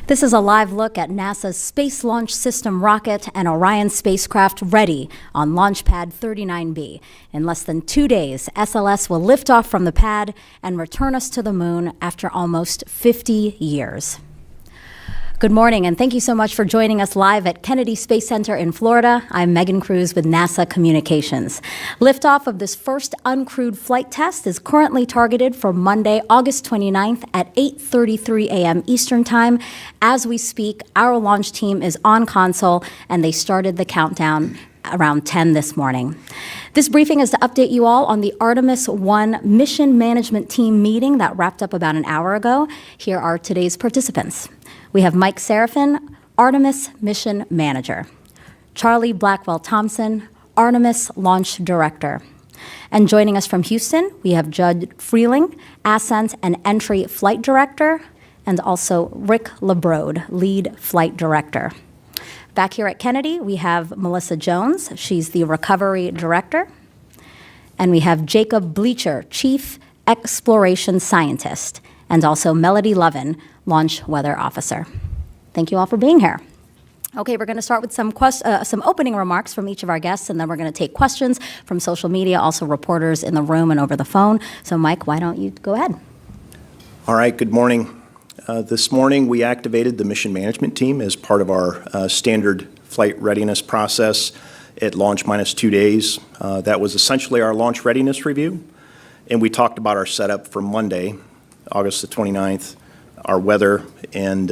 This is a live look at NASA's Space Launch System rocket and Orion spacecraft ready on Launch Pad 39B. In less than 2 days, SLS will lift off from the pad and return us to the moon after almost 50 years. Good morning, and thank you so much for joining us live at Kennedy Space Center in Florida. I'm Megan Cruz with NASA Communications. Liftoff of this first uncrewed flight test is currently targeted for Monday, August 29th at 8:33 a.m. Eastern Time. As we speak, our launch team is on console, and they started the countdown around 10 this morning. This briefing is to update you all on the Artemis-1 Mission Management Team meeting that wrapped up about an hour ago. Here are today's participants. We have Mike Sarafin, Artemis Mission Manager, Charlie Blackwell-Thompson, Artemis Launch Director. And joining us from Houston, we have Judd Frieling, Ascent and Entry Flight Director, and also Rick LaBrode, Lead Flight Director. Back here at Kennedy, we have Melissa Jones. She's the Recovery Director. And we have Jacob Bleacher, Chief Exploration Scientist, and also Melody Lovin, Launch Weather Officer. Thank you all for being here. Okay, we're going to start with some opening remarks from each of our guests, and then we're going to take questions from social media, also reporters in the room and over the phone. So, Mike, why don't you go ahead? All right, good morning. This morning, we activated the mission management team as part of our standard flight readiness process at launch minus 2 days. That was essentially our launch readiness review, and we talked about our setup for Monday, August the 29th, our weather, and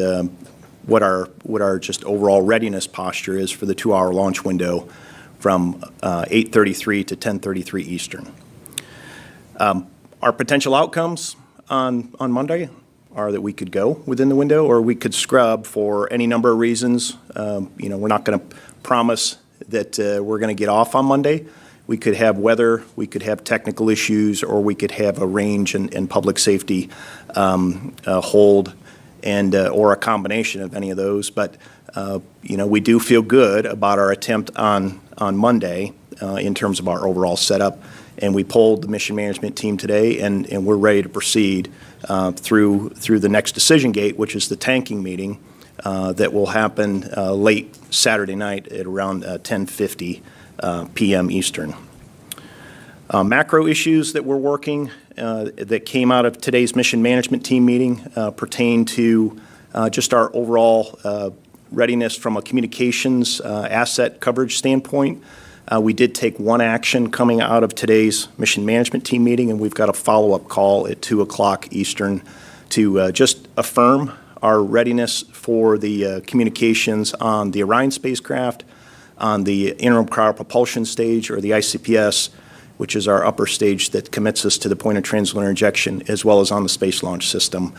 what our just overall readiness posture is for the 2-hour launch window from 8:33 to 10:33 Eastern. Our potential outcomes on Monday are that we could go within the window or we could scrub for any number of reasons. We're not going to promise that we're going to get off on Monday. We could have weather, we could have technical issues, or we could have a range and public safety hold, and or a combination of any of those. But we do feel good about our attempt on Monday in terms of our overall setup. And we polled the mission management team today, and we're ready to proceed through the next decision gate, which is the tanking meeting that will happen late Saturday night at around 10:50 p.m. Eastern. Macro issues that we're working that came out of today's mission management team meeting pertain to just our overall readiness from a communications asset coverage standpoint. We did take one action coming out of today's mission management team meeting, and we've got a follow-up call at 2 o'clock Eastern to just affirm our readiness for the communications on the Orion spacecraft, on the interim cryo propulsion stage, or the ICPS, which is our upper stage that commits us to the point of translunar injection, as well as on the Space Launch System.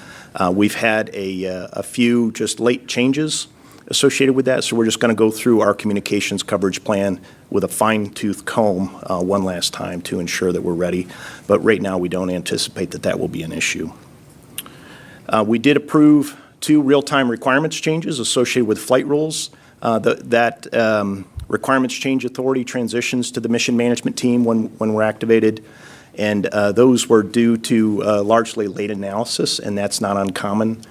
We've had a few just late changes associated with that, so we're just going to go through our communications coverage plan with a fine-tooth comb one last time to ensure that we're ready. But right now, we don't anticipate that will be an issue. We did approve 2 real-time requirements changes associated with flight rules. Requirements change authority transitions to the mission management team when we're activated, and those were due to largely late analysis, and that's not uncommon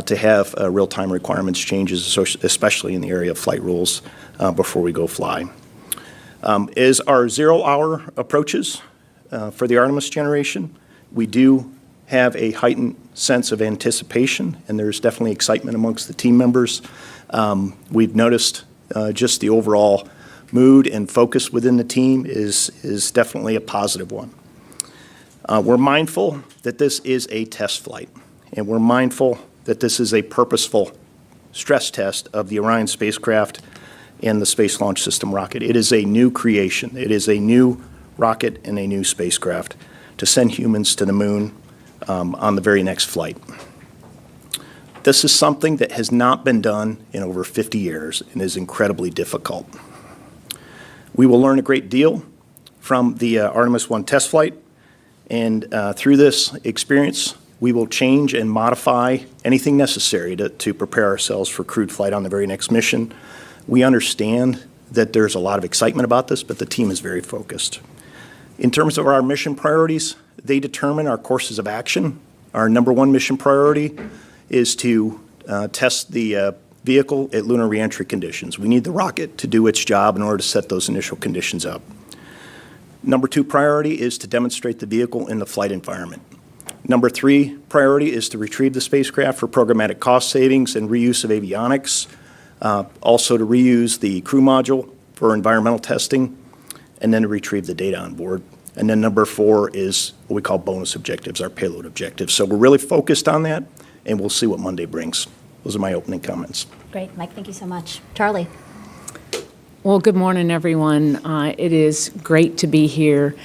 to have real-time requirements changes, especially in the area of flight rules before we go fly. As our 0-hour approaches for the Artemis generation, we do have a heightened sense of anticipation, and there's definitely excitement amongst the team members. We've noticed just the overall mood and focus within the team is definitely a positive one. We're mindful that this is a test flight, and we're mindful that this is a purposeful stress test of the Orion spacecraft and the Space Launch System rocket. It is a new creation. It is a new rocket and a new spacecraft to send humans to the moon on the very next flight. This is something that has not been done in over 50 years and is incredibly difficult. We will learn a great deal from the Artemis-1 test flight, and through this experience, we will change and modify anything necessary to prepare ourselves for crewed flight on the very next mission. We understand that there's a lot of excitement about this, but the team is very focused. In terms of our mission priorities, they determine our courses of action. Our number 1 mission priority is to test the vehicle at lunar reentry conditions. We need the rocket to do its job in order to set those initial conditions up. Number 2 priority is to demonstrate the vehicle in the flight environment. Number 3 priority is to retrieve the spacecraft for programmatic cost savings and reuse of avionics, also to reuse the crew module for environmental testing, and then to retrieve the data on board. And then number 4 is what we call bonus objectives, our payload objectives. So we're really focused on that, and we'll see what Monday brings. Those are my opening comments. Great, Mike, thank you so much. Charlie? Well, good morning, everyone. It is great to be here.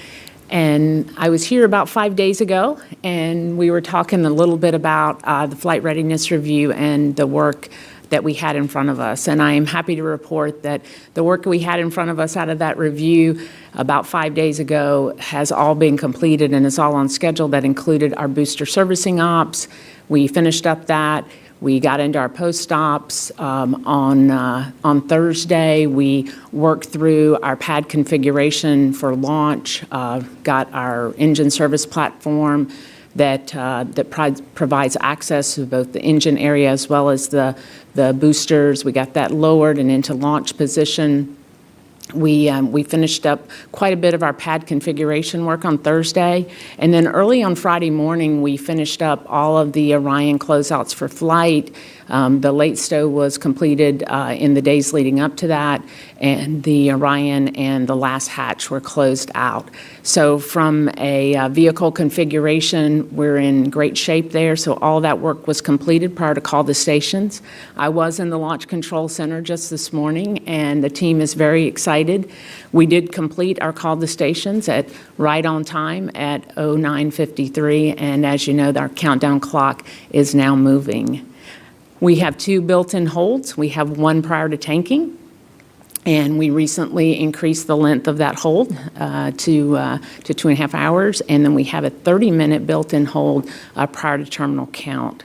And I was here about 5 days ago, and we were talking a little bit about the flight readiness review and the work that we had in front of us. And I am happy to report that the work we had in front of us out of that review about 5 days ago has all been completed and is all on schedule. That included our booster servicing ops. We finished up that. We got into our post-ops on Thursday. We worked through our pad configuration for launch, got our engine service platform that provides access to both the engine area as well as the boosters. We got that lowered and into launch position. We finished up quite a bit of our pad configuration work on Thursday, and then early on Friday morning we finished up all of the Orion closeouts for flight. The late stow was completed in the days leading up to that, and the Orion and the last hatch were closed out. So from a vehicle configuration, we're in great shape there. So all that work was completed prior to call to stations. I was in the Launch Control Center just this morning, and the team is very excited. We did complete our call to stations at right on time at 09:53, and as you know, our countdown clock is now moving. We have 2 built-in holds. We have 1 prior to tanking, and we recently increased the length of that hold to 2.5 hours, and then we have a 30-minute built-in hold prior to terminal count.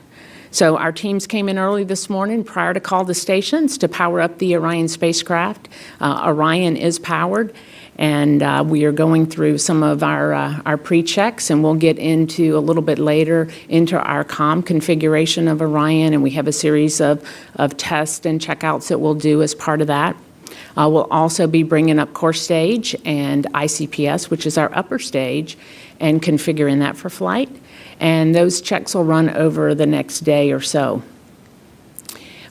So our teams came in early this morning prior to call to stations to power up the Orion spacecraft. Orion is powered, and we are going through some of our pre-checks, and we'll get into a little bit later into our comm configuration of Orion, and we have a series of tests and checkouts that we'll do as part of that. We'll also be bringing up core stage and ICPS, which is our upper stage, and configuring that for flight. And those checks will run over the next day or so.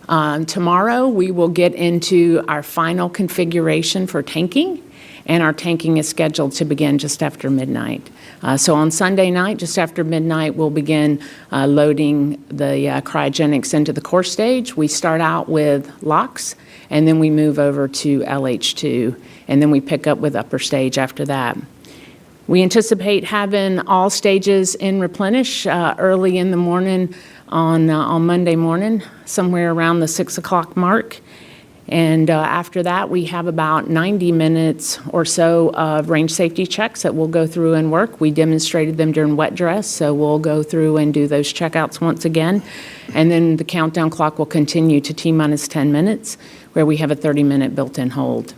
Tomorrow, we will get into our final configuration for tanking, and our tanking is scheduled to begin just after midnight. So on Sunday night, just after midnight, we'll begin loading the cryogenics into the core stage. We start out with LOX, and then we move over to LH2, and then we pick up with upper stage after that. We anticipate having all stages in replenish early in the morning on Monday morning, somewhere around the 6 o'clock mark. And after that, we have about 90 minutes or so of range safety checks that we'll go through and work. We demonstrated them during wet dress, so we'll go through and do those checkouts once again. And then the countdown clock will continue to T-minus 10 minutes, where we have a 30-minute built-in hold.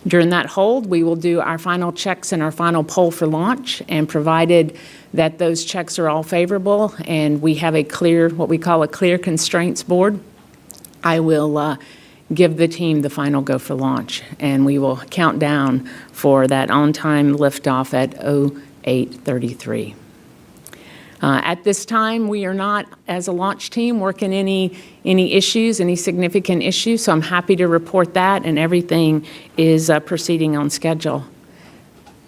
During that hold, we will do our final checks and our final poll for launch, and provided that those checks are all favorable and we have a clear, what we call a clear constraints board, I will give the team the final go for launch, and we will count down for that on-time liftoff at 08:33. At this time, we are not, as a launch team, working any issues, any significant issues, so I'm happy to report that, and everything is proceeding on schedule.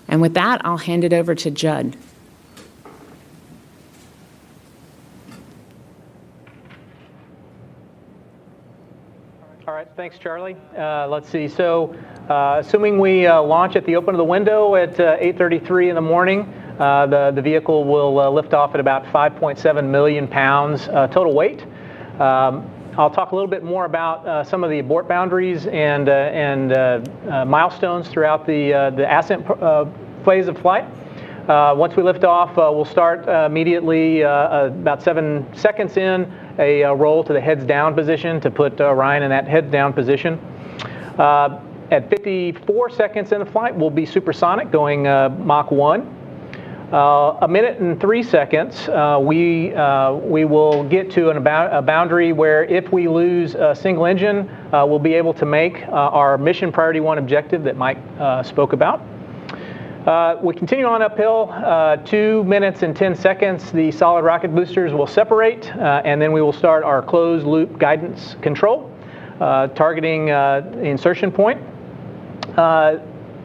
And with that, I'll hand it over to Judd. All right, thanks, Charlie. Let's see. So, assuming we launch at the open of the window at 8:33 in the morning, the vehicle will lift off at about 5.7 million pounds total weight. I'll talk a little bit more about some of the abort boundaries and milestones throughout the ascent phase of flight. Once we lift off, we'll start immediately about 7 seconds in a roll to the heads down position to put Orion in that heads down position. At 54 seconds in the flight, we'll be supersonic, going Mach 1. A minute and 3 seconds, we will get to a boundary where if we lose a single engine, we'll be able to make our mission priority 1 objective that Mike spoke about. We continue on uphill, 2 minutes and 10 seconds, the solid rocket boosters will separate, and then we will start our closed loop guidance control, targeting the insertion point.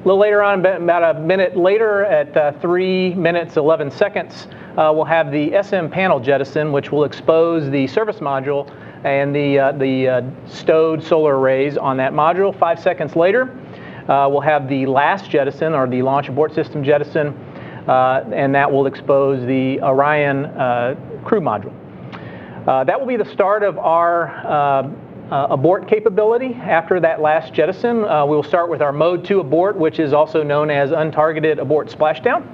A little later on, about a minute later, at 3 minutes 11 seconds, we'll have the SM panel jettison, which will expose the service module and the stowed solar arrays on that module. 5 seconds later, we'll have the last jettison, or the launch abort system jettison, and that will expose the Orion crew module. That will be the start of our abort capability. After that last jettison, we will start with our Mode 2 abort, which is also known as untargeted abort splashdown.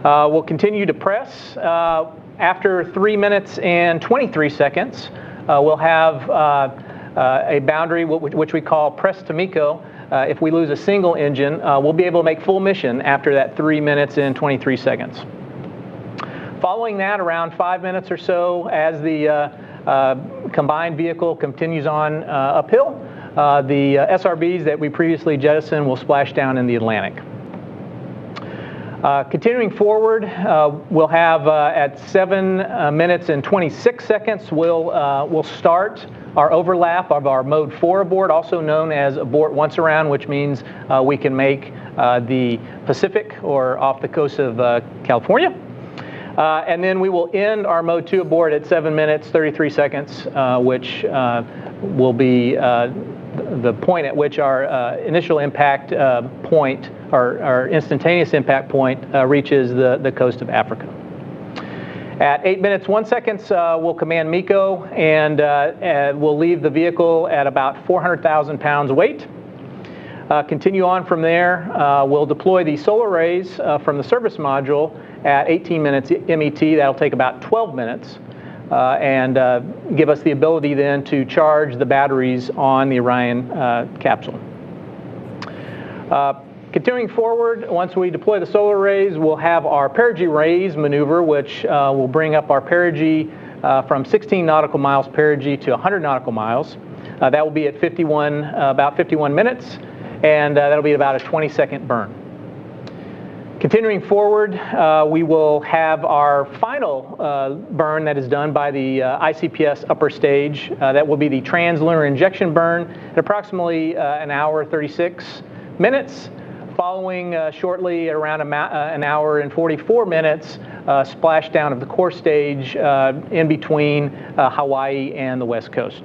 We'll continue to press. After 3 minutes and 23 seconds, we'll have a boundary which we call press to MECO. If we lose a single engine, we'll be able to make full mission after that 3 minutes and 23 seconds. Following that, around 5 minutes or so, as the combined vehicle continues on uphill, the SRBs that we previously jettisoned will splash down in the Atlantic. Continuing forward, we'll have at 7 minutes and 26 seconds, we'll start our overlap of our Mode 4 abort, also known as abort once around, which means we can make the Pacific or off the coast of California. And then we will end our Mode 2 abort at 7 minutes, 33 seconds, which will be the point at which our initial impact point, our instantaneous impact point, reaches the coast of Africa. At 8 minutes, 1 second, we'll command MECO, and we'll leave the vehicle at about 400,000 pounds weight. Continue on from there. We'll deploy the solar arrays from the service module at 18 minutes MET. That'll take about 12 minutes and give us the ability then to charge the batteries on the Orion capsule. Continuing forward, once we deploy the solar arrays, we'll have our perigee raise maneuver, which will bring up our perigee from 16 nautical miles perigee to 100 nautical miles. That will be at about 51 minutes, and that'll be about a 20-second burn. Continuing forward, we will have our final burn that is done by the ICPS upper stage. That will be the translunar injection burn at approximately an hour 36 minutes. Following shortly at around an hour and 44 minutes, splashdown of the core stage in between Hawaii and the West Coast.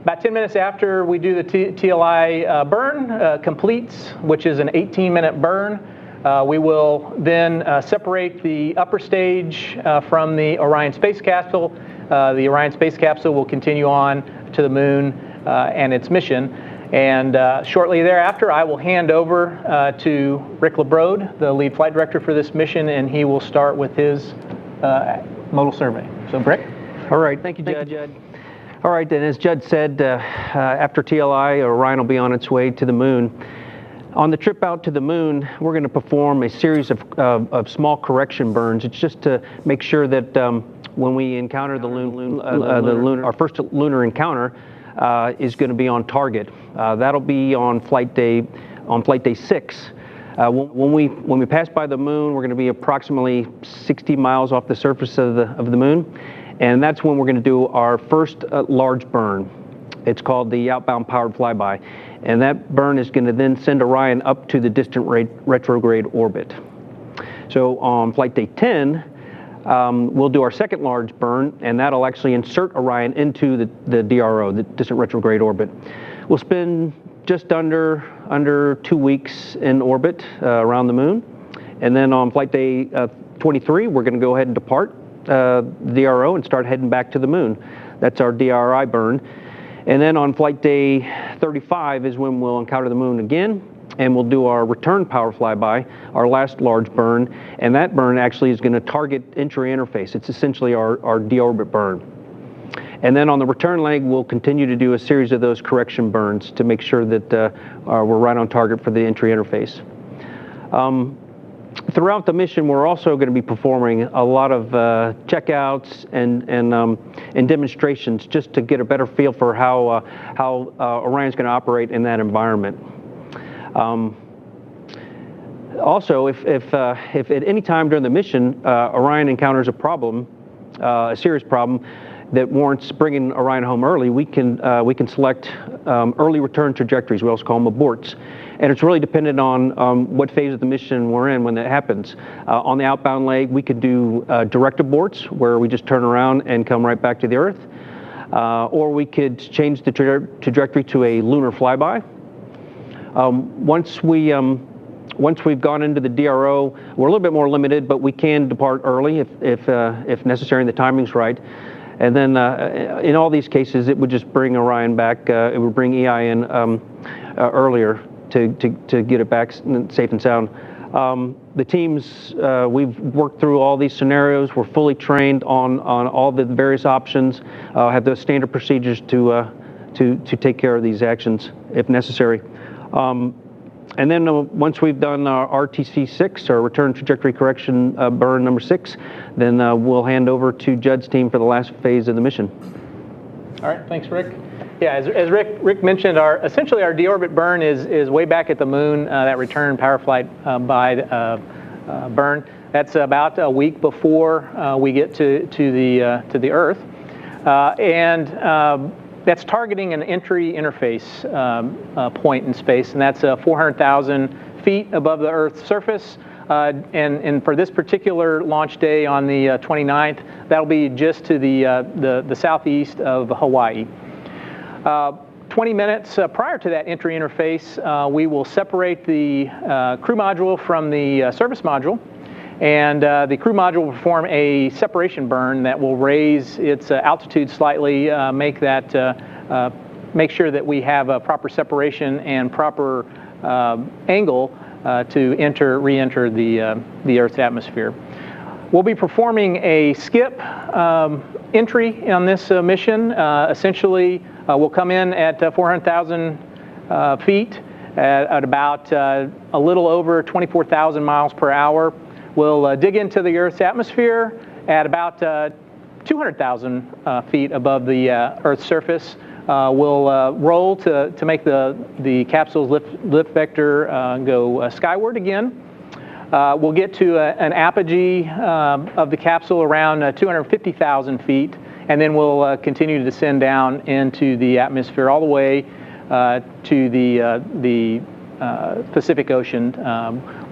About 10 minutes after we do the TLI burn completes, which is an 18-minute burn, we will then separate the upper stage from the Orion space capsule. The Orion space capsule will continue on to the moon and its mission. And shortly thereafter, I will hand over to Rick LaBrode, the lead flight director for this mission, and he will start with his modal survey. So, Rick? All right. Thank you, Judd. All right, and as Judd said, after TLI, Orion will be on its way to the moon. On the trip out to the moon, we're going to perform a series of small correction burns. It's just to make sure that when we encounter our first lunar encounter is going to be on target. That'll be on flight day 6. When we pass by the moon, we're going to be approximately 60 miles off the surface of the moon. And that's when we're going to do our first large burn. It's called the Outbound powered flyby. And that burn is going to then send Orion up to the distant retrograde orbit. So on flight day 10, we'll do our second large burn, and that'll actually insert Orion into the DRO, the distant retrograde orbit. We'll spend just under 2 weeks in orbit around the moon. And then on flight day 23, we're going to go ahead and depart DRO and start heading back to the moon. That's our DRI burn. And then on flight day 35 is when we'll encounter the moon again, and we'll do our return power flyby, our last large burn, and that burn actually is going to target entry interface. It's essentially our deorbit burn. And then on the return leg, we'll continue to do a series of those correction burns to make sure that we're right on target for the entry interface. Throughout the mission, we're also going to be performing a lot of checkouts and demonstrations just to get a better feel for how Orion's going to operate in that environment. Also, if at any time during the mission Orion encounters a problem, a serious problem that warrants bringing Orion home early, we can select early return trajectories. We also call them aborts. And it's really dependent on what phase of the mission we're in when that happens. On the outbound leg, we could do direct aborts, where we just turn around and come right back to the Earth. Or we could change the trajectory to a lunar flyby. Once we've gone into the DRO, we're a little bit more limited, but we can depart early if necessary and the timing's right. And then in all these cases, it would just bring Orion back. It would bring EI in earlier to get it back safe and sound. The teams, we've worked through all these scenarios. We're fully trained on all the various options, have the standard procedures to take care of these actions if necessary. And then once we've done our RTC6, or Return Trajectory Correction burn number 6, then we'll hand over to Judd's team for the last phase of the mission. All right, thanks, Rick. Yeah, as Rick mentioned, essentially our deorbit burn is way back at the moon. That return power flight by burn. That's about a week before we get to the Earth, and that's targeting an entry interface point in space, and that's 400,000 feet above the Earth's surface. And for this particular launch day on the 29th, that'll be just to the southeast of Hawaii. 20 minutes prior to that entry interface, we will separate the crew module from the service module, and the crew module will perform a separation burn that will raise its altitude slightly, make sure that we have a proper separation and proper angle to re-enter the Earth's atmosphere. We'll be performing a skip entry on this mission. Essentially, we'll come in at 400,000 feet at about a little over 24,000 miles per hour. We'll dig into the Earth's atmosphere at about 200,000 feet above the Earth's surface. We'll roll to make the capsule's lift vector go skyward again. We'll get to an apogee of the capsule around 250,000 feet, and then we'll continue to descend down into the atmosphere all the way to the Pacific Ocean.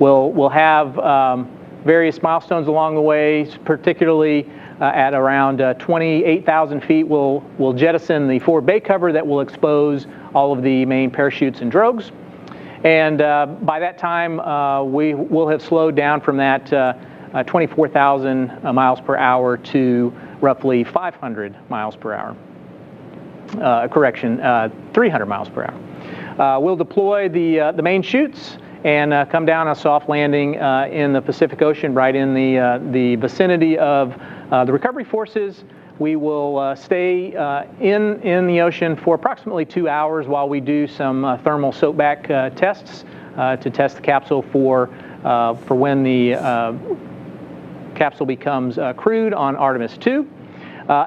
We'll have various milestones along the way, particularly at around 28,000 feet, we'll jettison the forward bay cover that will expose all of the main parachutes and drogues. And by that time, we will have slowed down from that 24,000 miles per hour to roughly 500 miles per hour. 300 miles per hour. We'll deploy the main chutes and come down a soft landing in the Pacific Ocean, right in the vicinity of the recovery forces. We will stay in the ocean for approximately 2 hours while we do some thermal soakback tests to test the capsule for when the capsule becomes crewed on Artemis-2.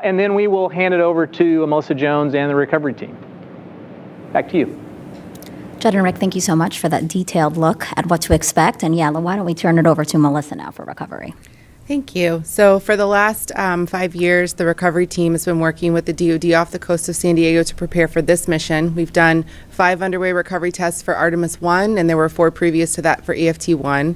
And then we will hand it over to Melissa Jones and the recovery team. Back to you. Judd and Rick, thank you so much for that detailed look at what to expect. And Yala, why don't we turn it over to Melissa now for recovery? Thank you. So for the last 5 years, the recovery team has been working with the DoD off the coast of San Diego to prepare for this mission. We've done 5 underway recovery tests for Artemis-1, and there were 4 previous to that for EFT-1.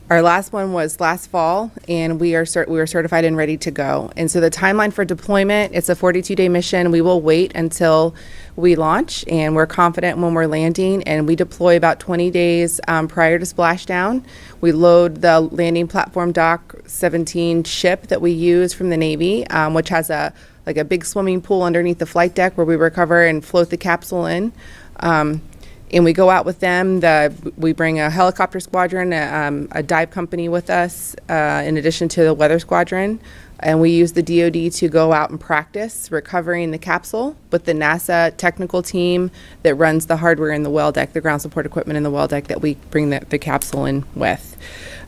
Our last one was last fall, and we were certified and ready to go. And so the timeline for deployment, it's a 42-day mission. We will wait until we launch, and we're confident when we're landing, and we deploy about 20 days prior to splashdown. We load the landing platform Dock 17 ship that we use from the Navy, which has a big swimming pool underneath the flight deck where we recover and float the capsule in. And we go out with them. We bring a helicopter squadron, a dive company with us, in addition to the weather squadron. And we use the DoD to go out and practice recovering the capsule with the NASA technical team that runs the hardware in the well deck, the ground support equipment in the well deck that we bring the capsule in with.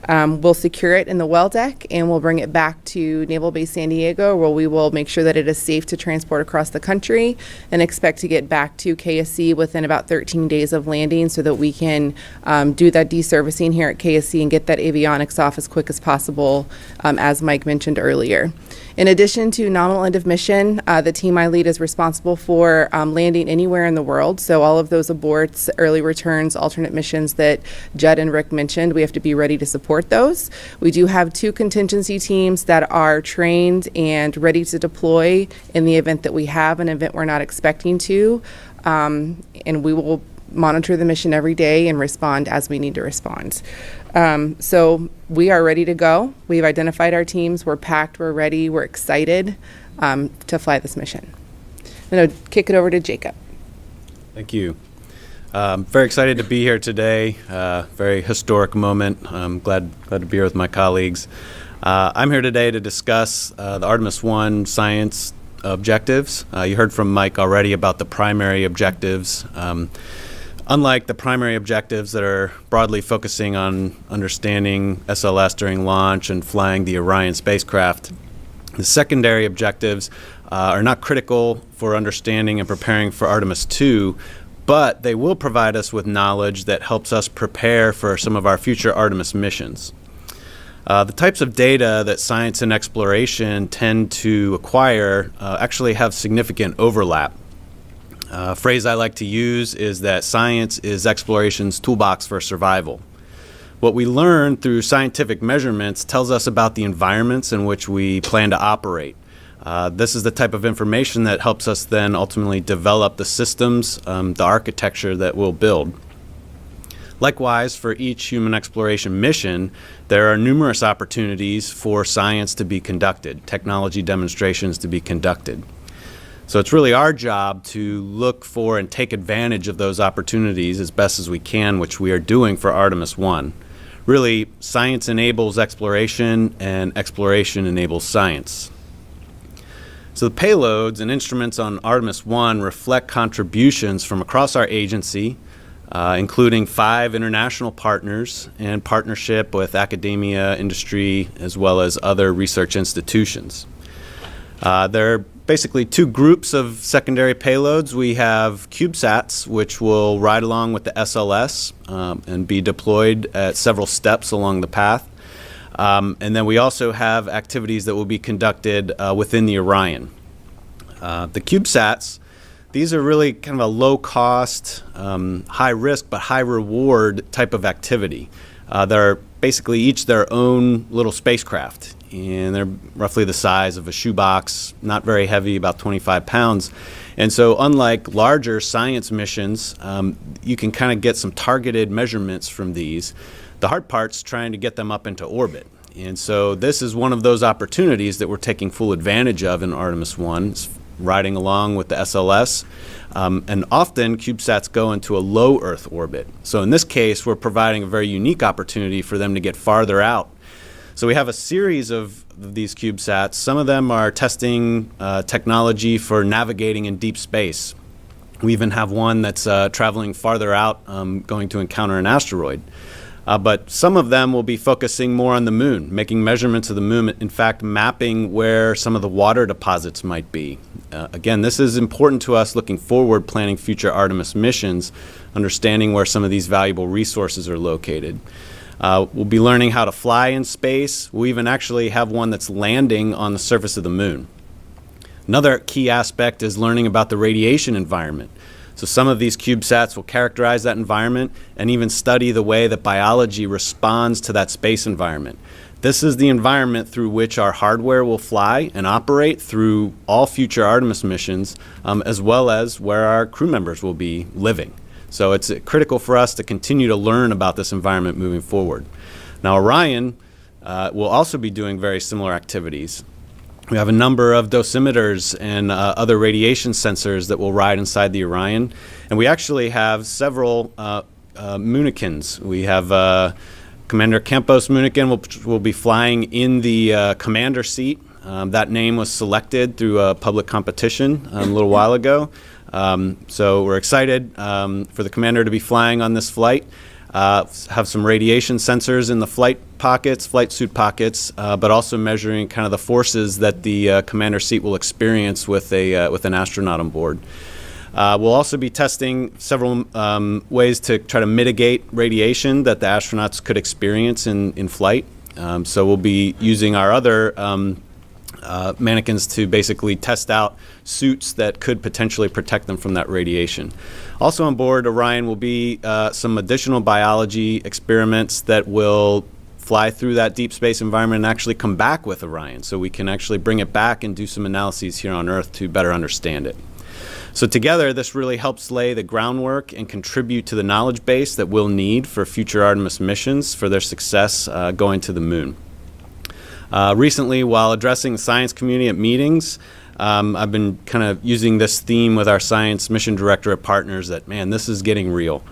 We'll secure it in the well deck, and we'll bring it back to Naval Base San Diego, where we will make sure that it is safe to transport across the country, and expect to get back to KSC within about 13 days of landing, so that we can do that deservicing here at KSC and get that avionics off as quick as possible, as Mike mentioned earlier. In addition to nominal end of mission, the team I lead is responsible for landing anywhere in the world. So all of those aborts, early returns, alternate missions that Judd and Rick mentioned, we have to be ready to support those. We do have 2 contingency teams that are trained and ready to deploy in the event that we have an event we're not expecting to. And we will monitor the mission every day and respond as we need to respond. So we are ready to go. We've identified our teams. We're packed. We're ready. We're excited to fly this mission. I'm going to kick it over to Jacob. Thank you. Very excited to be here today. Very historic moment. I'm glad to be here with my colleagues. I'm here today to discuss the Artemis-1 science objectives. You heard from Mike already about the primary objectives. Unlike the primary objectives that are broadly focusing on understanding SLS during launch and flying the Orion spacecraft, the secondary objectives are not critical for understanding and preparing for Artemis-2, but they will provide us with knowledge that helps us prepare for some of our future Artemis missions. The types of data that science and exploration tend to acquire actually have significant overlap. A phrase I like to use is that science is exploration's toolbox for survival. What we learn through scientific measurements tells us about the environments in which we plan to operate. This is the type of information that helps us then ultimately develop the systems, the architecture that we'll build. Likewise, for each human exploration mission, there are numerous opportunities for science to be conducted, technology demonstrations to be conducted. So it's really our job to look for and take advantage of those opportunities as best as we can, which we are doing for Artemis-1. Really, science enables exploration, and exploration enables science. So the payloads and instruments on Artemis-1 reflect contributions from across our agency, including 5 international partners and partnership with academia, industry, as well as other research institutions. There are basically 2 groups of secondary payloads. We have Cubesats, which will ride along with the SLS and be deployed at several steps along the path. And then we also have activities that will be conducted within the Orion. The Cubesats, these are really kind of a low-cost, high-risk but high-reward type of activity. They're basically each their own little spacecraft, and they're roughly the size of a shoebox, not very heavy, about 25 pounds. And so unlike larger science missions, you can kind of get some targeted measurements from these. The hard part's trying to get them up into orbit. And so this is one of those opportunities that we're taking full advantage of in Artemis-1. It's riding along with the SLS. And often CubeSats go into a low Earth orbit. So in this case, we're providing a very unique opportunity for them to get farther out. So we have a series of these CubeSats. Some of them are testing technology for navigating in deep space. We even have one that's traveling farther out, going to encounter an asteroid. But some of them will be focusing more on the moon, making measurements of the moon, in fact, mapping where some of the water deposits might be. Again, this is important to us looking forward, planning future Artemis missions, understanding where some of these valuable resources are located. We'll be learning how to fly in space. We'll even actually have one that's landing on the surface of the moon. Another key aspect is learning about the radiation environment. So some of these CubeSats will characterize that environment and even study the way that biology responds to that space environment. This is the environment through which our hardware will fly and operate through all future Artemis missions, as well as where our crew members will be living. So it's critical for us to continue to learn about this environment moving forward. Now, Orion will also be doing very similar activities. We have a number of dosimeters and other radiation sensors that will ride inside the Orion. And we actually have several Munikins. We have Commander Campos Munikin will be flying in the commander seat. That name was selected through a public competition a little while ago. So we're excited for the commander to be flying on this flight. Have some radiation sensors in the flight suit pockets, but also measuring kind of the forces that the commander seat will experience with an astronaut on board. We'll also be testing several ways to try to mitigate radiation that the astronauts could experience in flight. So we'll be using our other mannequins to basically test out suits that could potentially protect them from that radiation. Also on board Orion will be some additional biology experiments that will fly through that deep space environment and actually come back with Orion, so we can actually bring it back and do some analyses here on Earth to better understand it. So together, this really helps lay the groundwork and contribute to the knowledge base that we'll need for future Artemis missions for their success going to the moon. Recently, while addressing the science community at meetings, I've been kind of using this theme with our science mission directorate partners that, man, this is getting real.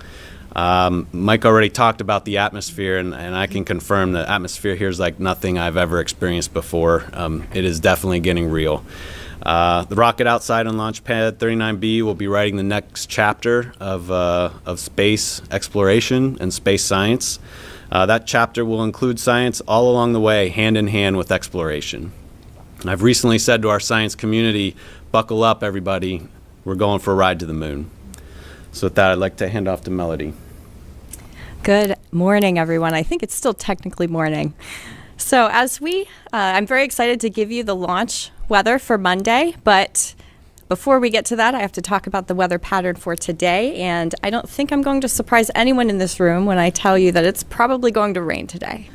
Mike already talked about the atmosphere, and I can confirm the atmosphere here is like nothing I've ever experienced before. It is definitely getting real. The rocket outside on Launch Pad 39B will be writing the next chapter of space exploration and space science. That chapter will include science all along the way, hand in hand with exploration. I've recently said to our science community, buckle up, everybody. We're going for a ride to the moon. So with that, I'd like to hand off to Melody. Good morning, everyone. I think it's still technically morning. So I'm very excited to give you the launch weather for Monday, but before we get to that, I have to talk about the weather pattern for today, and I don't think I'm going to surprise anyone in this room when I tell you that it's probably going to rain today.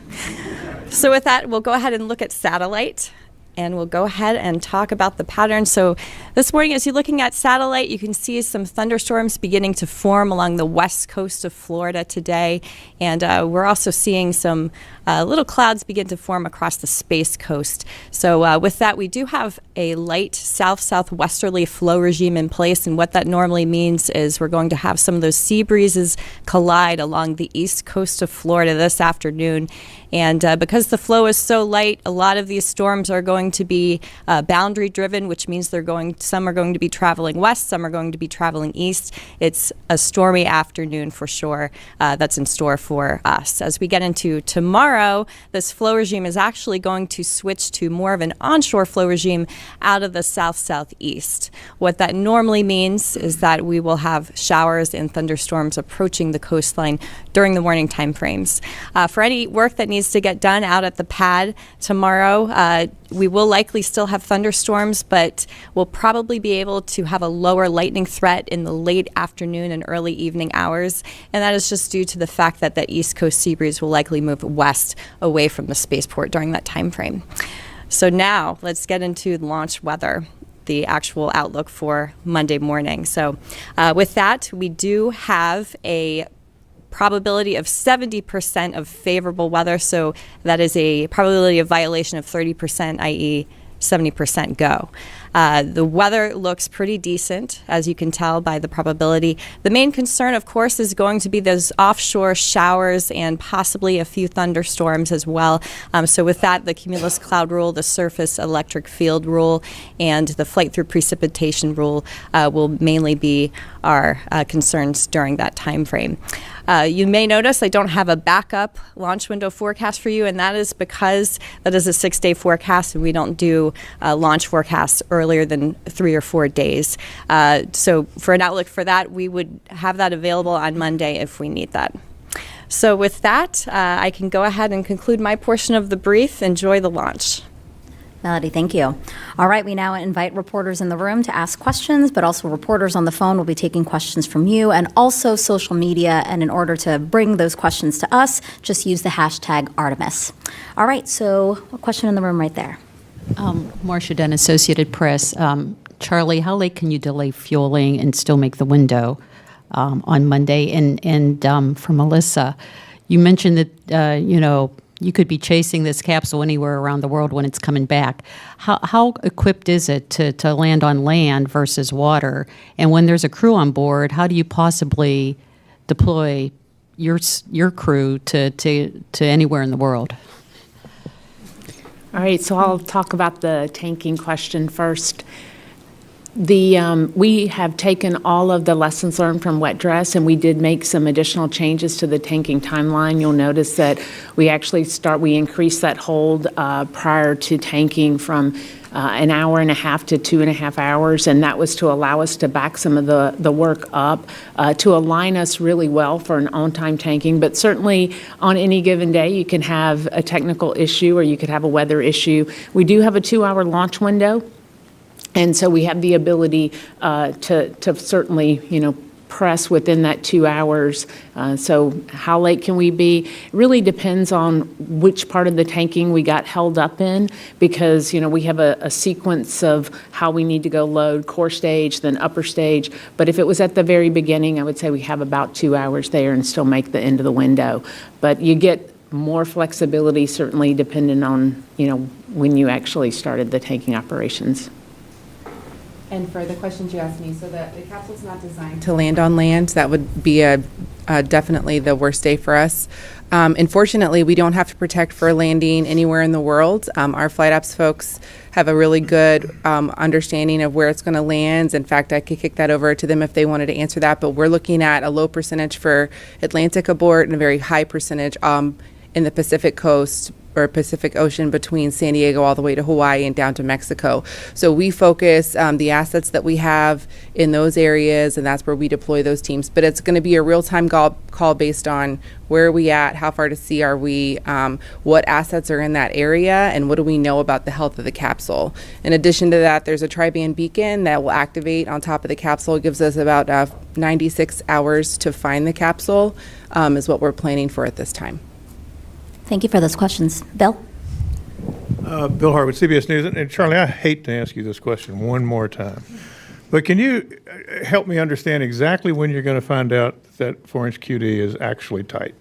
So with that, we'll go ahead and look at satellite, and we'll go ahead and talk about the pattern. So this morning, as you're looking at satellite, you can see some thunderstorms beginning to form along the west coast of Florida today, and we're also seeing some little clouds begin to form across the Space Coast. So with that, we do have a light south-southwesterly flow regime in place, and what that normally means is we're going to have some of those sea breezes collide along the east coast of Florida this afternoon. And because the flow is so light, a lot of these storms are going to be boundary driven, which means some are going to be traveling west, some are going to be traveling east. It's a stormy afternoon for sure that's in store for us. As we get into tomorrow, this flow regime is actually going to switch to more of an onshore flow regime out of the south-southeast. What that normally means is that we will have showers and thunderstorms approaching the coastline during the morning time frames. For any work that needs to get done out at the pad tomorrow, we will likely still have thunderstorms, but we'll probably be able to have a lower lightning threat in the late afternoon and early evening hours, and that is just due to the fact that the east coast sea breeze will likely move west away from the spaceport during that time frame. So now let's get into the launch weather, the actual outlook for Monday morning. So with that, we do have a probability of 70% of favorable weather, so that is a probability of violation of 30%, i.e. 70% go. The weather looks pretty decent, as you can tell by the probability. The main concern, of course, is going to be those offshore showers and possibly a few thunderstorms as well. So with that, the cumulus cloud rule, the surface electric field rule, and the flight through precipitation rule will mainly be our concerns during that time frame. You may notice I don't have a backup launch window forecast for you, and that is because that is a 6-day forecast, and we don't do launch forecasts earlier than 3 or 4 days. So for an outlook for that, we would have that available on Monday if we need that. So with that, I can go ahead and conclude my portion of the brief. Enjoy the launch. Melody, thank you. All right, we now invite reporters in the room to ask questions, but also reporters on the phone will be taking questions from you and also social media. And in order to bring those questions to us, just use the hashtag Artemis. All right, so a question in the room right there. Marcia Dunn, Associated Press. Charlie, how late can you delay fueling and still make the window on Monday? And for Melissa, you mentioned that, you could be chasing this capsule anywhere around the world when it's coming back. How equipped is it to land on land versus water? And when there's a crew on board, how do you possibly deploy your crew to anywhere in the world? All right, so I'll talk about the tanking question first. We have taken all of the lessons learned from wet dress, and we did make some additional changes to the tanking timeline. You'll notice that we actually we increased that hold prior to tanking from an hour and a half to 2.5 hours, and that was to allow us to back some of the work up to align us really well for an on-time tanking. But certainly on any given day, you can have a technical issue or you could have a weather issue. We do have a 2-hour launch window. And so we have the ability to certainly, press within that 2 hours. So how late can we be? It really depends on which part of the tanking we got held up in, because, we have a sequence of how we need to go load, core stage, then upper stage. But if it was at the very beginning, I would say we have about 2 hours there and still make the end of the window. But you get more flexibility, certainly, depending on, when you actually started the tanking operations. And for the questions you asked me, so the capsule's not designed to land on land. That would be definitely the worst day for us. Unfortunately, we don't have to protect for landing anywhere in the world. Our flight ops folks have a really good understanding of where it's going to land. In fact, I could kick that over to them if they wanted to answer that. But we're looking at a low percentage for Atlantic abort and a very high percentage in the Pacific coast or Pacific Ocean between San Diego all the way to Hawaii and down to Mexico. So we focus the assets that we have in those areas, and that's where we deploy those teams. But it's going to be a real-time call based on where are we at, how far to sea are we, what assets are in that area, and what do we know about the health of the capsule. In addition to that, there's a tri-band beacon that will activate on top of the capsule. It gives us about 96 hours to find the capsule, is what we're planning for at this time. Thank you for those questions. Bill? Bill Hart with CBS News. And Charlie, I hate to ask you this question one more time, but can you help me understand exactly when you're going to find out that 4-inch QD is actually tight?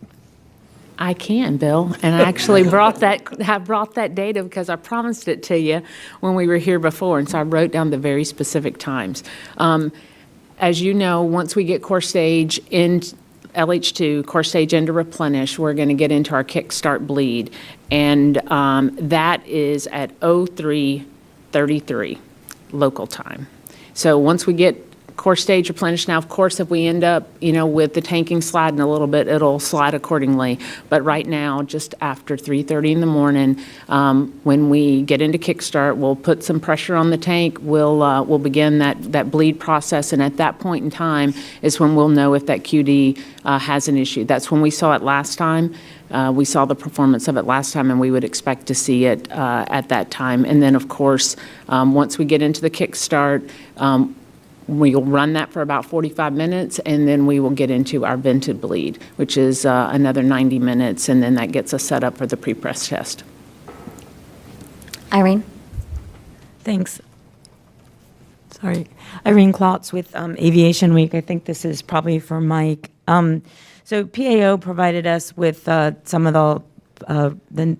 I can, Bill, and I actually brought that data because I promised it to you when we were here before, and so I wrote down the very specific times. As you know, once we get core stage in LH2, core stage into replenish, we're going to get into our kickstart bleed, and that is at 03:33 local time. So once we get core stage replenished, now of course if we end up with the tanking sliding a little bit, it'll slide accordingly. But right now, just after 3:30 in the morning, when we get into kickstart, we'll put some pressure on the tank. We'll begin that bleed process, and at that point in time is when we'll know if that QD has an issue. That's when we saw it last time. We saw the performance of it last time, and we would expect to see it at that time. And then of course, once we get into the kickstart, we'll run that for about 45 minutes, and then we will get into our vented bleed, which is another 90 minutes, and then that gets us set up for the pre-press test. Irene? Thanks. Sorry. Irene Klotz with Aviation Week. I think this is probably for Mike. So PAO provided us with some of the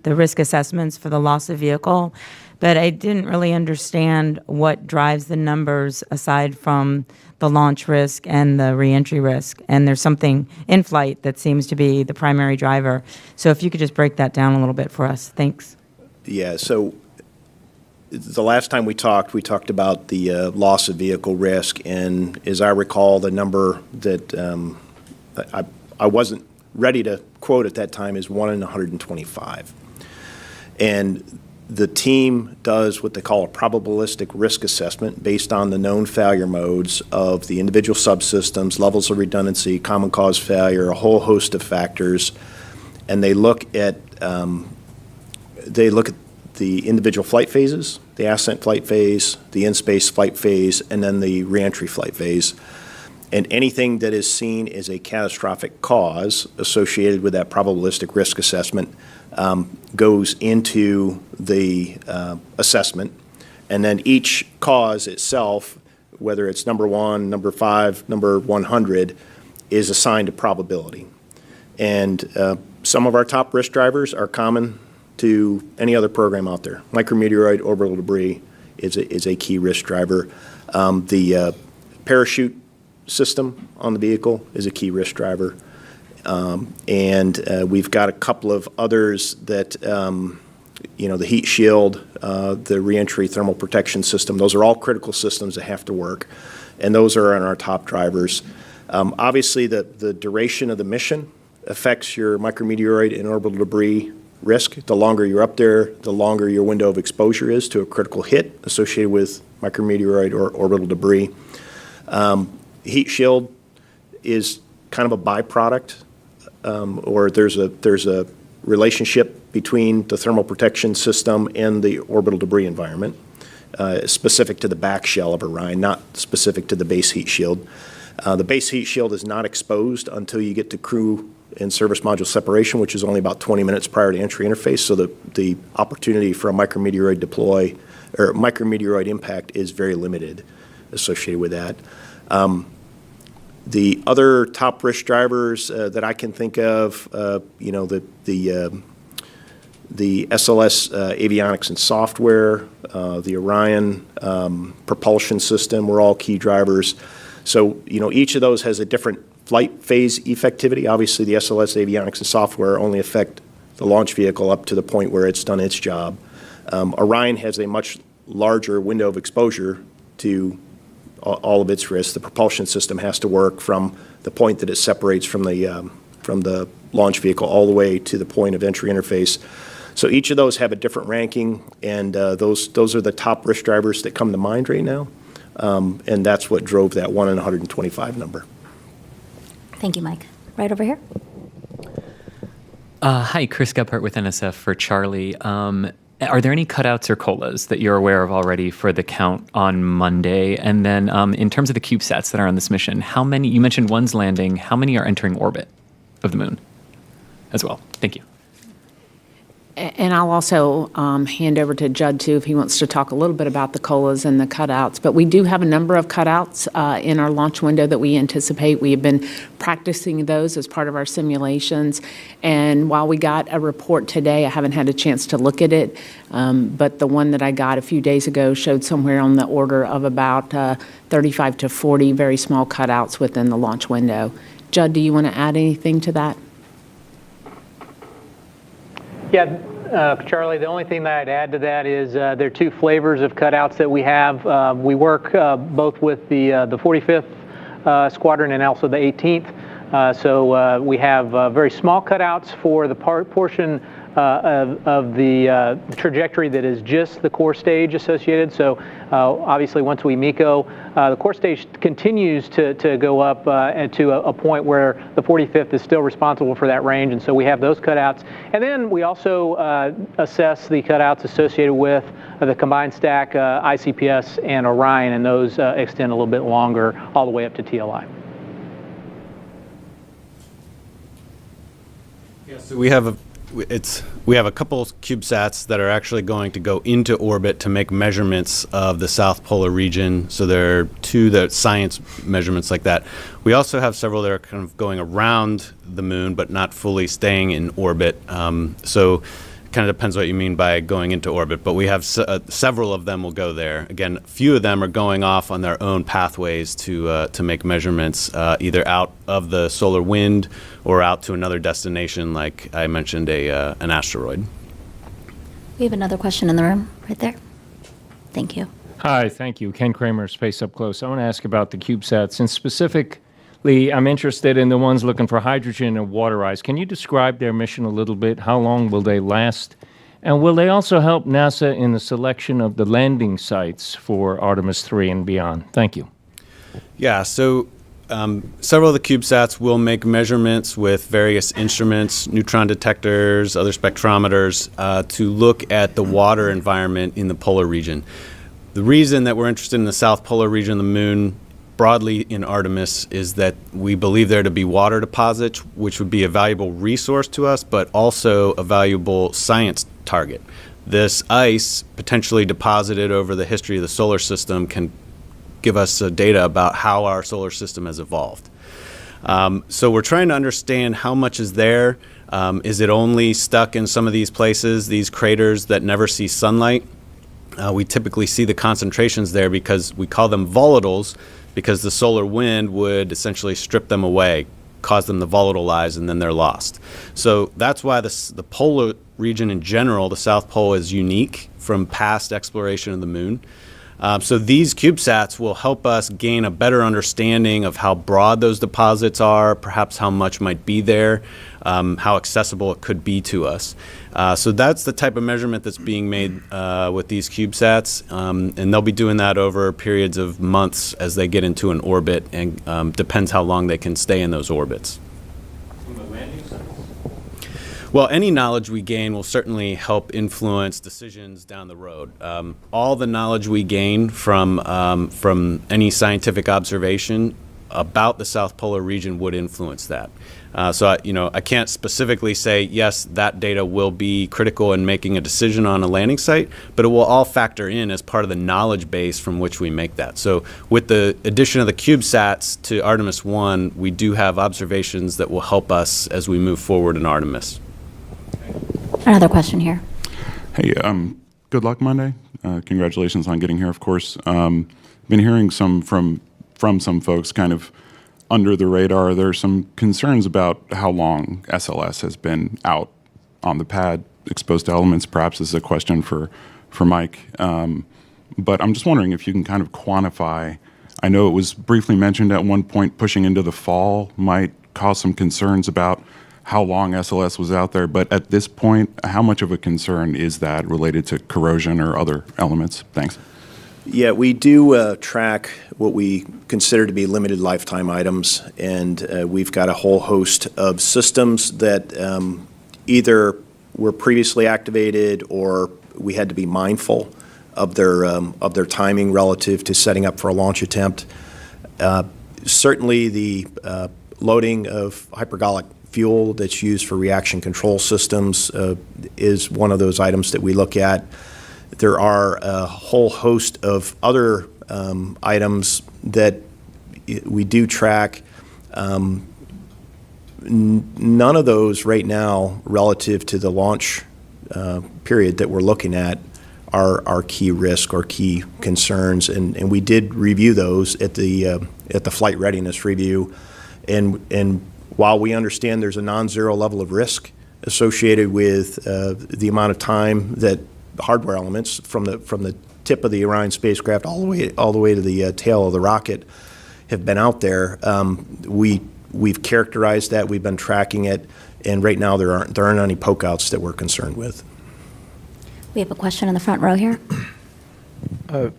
risk assessments for the loss of vehicle, but I didn't really understand what drives the numbers aside from the launch risk and the reentry risk. And there's something in flight that seems to be the primary driver. So if you could just break that down a little bit for us. Thanks. Yeah, so the last time we talked about the loss of vehicle risk, and as I recall, the number that I wasn't ready to quote at that time is 1 in 125. And the team does what they call a probabilistic risk assessment based on the known failure modes of the individual subsystems, levels of redundancy, common cause failure, a whole host of factors, and they look at the individual flight phases, the ascent flight phase, the in-space flight phase, and then the reentry flight phase. And anything that is seen as a catastrophic cause associated with that probabilistic risk assessment goes into the assessment. And then each cause itself, whether it's number 1, number 5, number 100, is assigned a probability. And Some of our top risk drivers are common to any other program out there. Micrometeoroid orbital debris is a key risk driver. The parachute system on the vehicle is a key risk driver. And we've got a couple of others that, the heat shield, the reentry thermal protection system, those are all critical systems that have to work. And those are on our top drivers. Obviously, the duration of the mission affects your micrometeoroid and orbital debris risk. The longer you're up there, the longer your window of exposure is to a critical hit associated with micrometeoroid or orbital debris. Heat shield is kind of a byproduct, or there's a relationship between the thermal protection system and the orbital debris environment, specific to the back shell of Orion, not specific to the base heat shield. The base heat shield is not exposed until you get to crew and service module separation, which is only about 20 minutes prior to entry interface, so the opportunity for a micrometeoroid deploy or micrometeoroid impact is very limited associated with that. The other top risk drivers that I can think of, the SLS avionics and software, the Orion propulsion system were all key drivers. So, each of those has a different flight phase effectivity. Obviously, the SLS avionics and software only affect the launch vehicle up to the point where it's done its job. Orion has a much larger window of exposure to all of its risks. The propulsion system has to work from the point that it separates from the launch vehicle all the way to the point of entry interface. So each of those have a different ranking, and those are the top risk drivers that come to mind right now. And that's what drove that 1 in 125 number. Thank you, Mike. Right over here. Hi, Chris Gephardt with NSF for Charlie. Are there any cutouts or COLAs that you're aware of already for the count on Monday? And then in terms of the CubeSats that are on this mission, how many, you mentioned one's landing, how many are entering orbit of the moon as well? Thank you. And I'll also hand over to Judd, too, if he wants to talk a little bit about the COLAs and the cutouts. But we do have a number of cutouts in our launch window that we anticipate. We have been practicing those as part of our simulations. And while we got a report today, I haven't had a chance to look at it. But the one that I got a few days ago showed somewhere on the order of about 35 to 40 very small cutouts within the launch window. Judd, do you want to add anything to that? Yeah, Charlie, the only thing that I'd add to that is there are two flavors of cutouts that we have. We work both with the 45th Squadron and also the 18th. So we have very small cutouts for the portion of the trajectory that is just the core stage associated. So obviously once we MECO, the core stage continues to go up to a point where the 45th is still responsible for that range, and so we have those cutouts. And then we also assess the cutouts associated with the combined stack, ICPS and Orion, and those extend a little bit longer all the way up to TLI. Yeah, so we have a couple CubeSats that are actually going to go into orbit to make measurements of the South Polar region. So there are two that science measurements like that. We also have several that are kind of going around the moon, but not fully staying in orbit. So it kind of depends what you mean by going into orbit. But we have several of them will go there. Again, a few of them are going off on their own pathways to make measurements, either out of the solar wind or out to another destination, like I mentioned, an asteroid. We have another question in the room, right there. Thank you. Hi, thank you. Ken Kramer, Space Up Close. I want to ask about the CubeSats, and specifically, I'm interested in the ones looking for hydrogen and water ice. Can you describe their mission a little bit? How long will they last? And will they also help NASA in the selection of the landing sites for Artemis-3 and beyond? Thank you. Yeah, so several of the CubeSats will make measurements with various instruments, neutron detectors, other spectrometers, to look at the water environment in the polar region. The reason that we're interested in the South Polar region of the moon broadly in Artemis is that we believe there to be water deposits, which would be a valuable resource to us, but also a valuable science target. This ice, potentially deposited over the history of the solar system, can give us data about how our solar system has evolved. So we're trying to understand how much is there. Is it only stuck in some of these places, these craters that never see sunlight? We typically see the concentrations there because we call them volatiles, because the solar wind would essentially strip them away, cause them to volatilize, and then they're lost. So that's why the polar region in general, the South Pole, is unique from past exploration of the moon. So these CubeSats will help us gain a better understanding of how broad those deposits are, perhaps how much might be there, how accessible it could be to us. So that's the type of measurement that's being made with these CubeSats, and they'll be doing that over periods of months as they get into an orbit, and depends how long they can stay in those orbits. Well, any knowledge we gain will certainly help influence decisions down the road. All the knowledge we gain from any scientific observation about the South Polar region would influence that. So I can't specifically say, yes, that data will be critical in making a decision on a landing site, but it will all factor in as part of the knowledge base from which we make that. So with the addition of the CubeSats to Artemis-1, we do have observations that will help us as we move forward in Artemis. Another question here. Hey, good luck Monday. Congratulations on getting here, of course. Been hearing from some folks kind of under the radar. There are some concerns about how long SLS has been out on the pad, exposed to elements. Perhaps this is a question for Mike. But I'm just wondering if you can kind of quantify. I know it was briefly mentioned at one point pushing into the fall might cause some concerns about how long SLS was out there, but at this point, how much of a concern is that related to corrosion or other elements? Thanks. Yeah, we do track what we consider to be limited lifetime items, and we've got a whole host of systems that either were previously activated or we had to be mindful of their timing relative to setting up for a launch attempt. Certainly the loading of hypergolic fuel that's used for reaction control systems is one of those items that we look at. There are a whole host of other items that we do track. None of those right now relative to the launch period that we're looking at are key risk or key concerns, and we did review those at the flight readiness review, and while we understand there's a non-zero level of risk associated with the amount of time that hardware elements from the tip of the Orion spacecraft all the way to the tail of the rocket have been out there, we've characterized that, we've been tracking it, and right now there aren't any pokeouts that we're concerned with. We have a question in the front row here.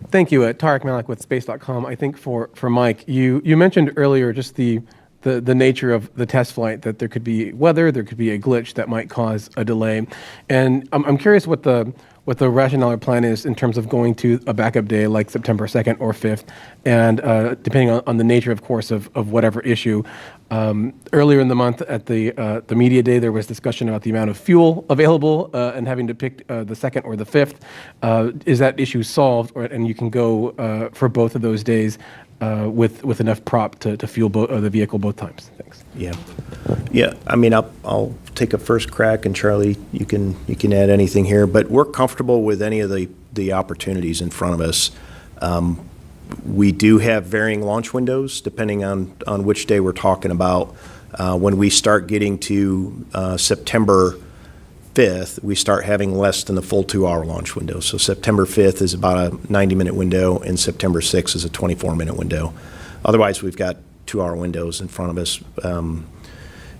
Thank you. Tarek Malik with Space.com. I think for Mike, you mentioned earlier just the nature of the test flight, that there could be weather, there could be a glitch that might cause a delay. And I'm curious what the rationale or plan is in terms of going to a backup day like September 2nd or 5th, and depending on the nature, of course, of whatever issue. Earlier in the month at the media day, there was discussion about the amount of fuel available and having to pick the 2nd or the 5th. Is that issue solved, and you can go for both of those days with enough prop to fuel the vehicle both times? Thanks. Yeah. I mean, I'll take a first crack, and Charlie, you can add anything here. But we're comfortable with any of the opportunities in front of us. We do have varying launch windows depending on which day we're talking about. When we start getting to September 5th, we start having less than the full 2-hour launch window. So September 5th is about a 90-minute window, and September 6th is a 24-minute window. Otherwise, we've got 2-hour windows in front of us.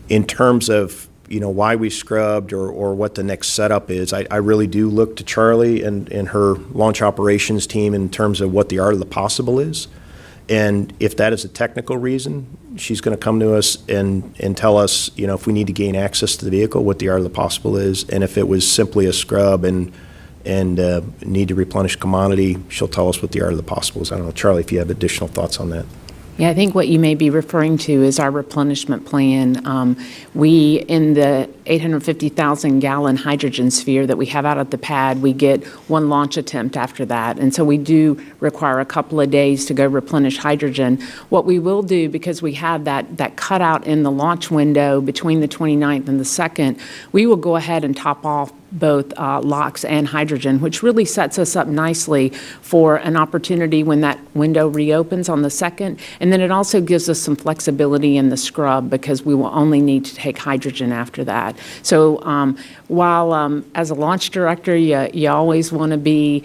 In terms of why we scrubbed or what the next setup is, I really do look to Charlie and her launch operations team in terms of what the art of the possible is. And if that is a technical reason, she's going to come to us and tell us, if we need to gain access to the vehicle, what the art of the possible is. And if it was simply a scrub and need to replenish commodity, she'll tell us what the art of the possible is. I don't know, Charlie, if you have additional thoughts on that. Yeah, I think what you may be referring to is our replenishment plan. We, in the 850,000-gallon hydrogen sphere that we have out at the pad, we get one launch attempt after that. And so we do require a couple of days to go replenish hydrogen. What we will do, because we have that cutout in the launch window between the 29th and the 2nd, we will go ahead and top off both LOX and hydrogen, which really sets us up nicely for an opportunity when that window reopens on the 2nd. And then it also gives us some flexibility in the scrub because we will only need to take hydrogen after that. So while as a launch director, you always want to be,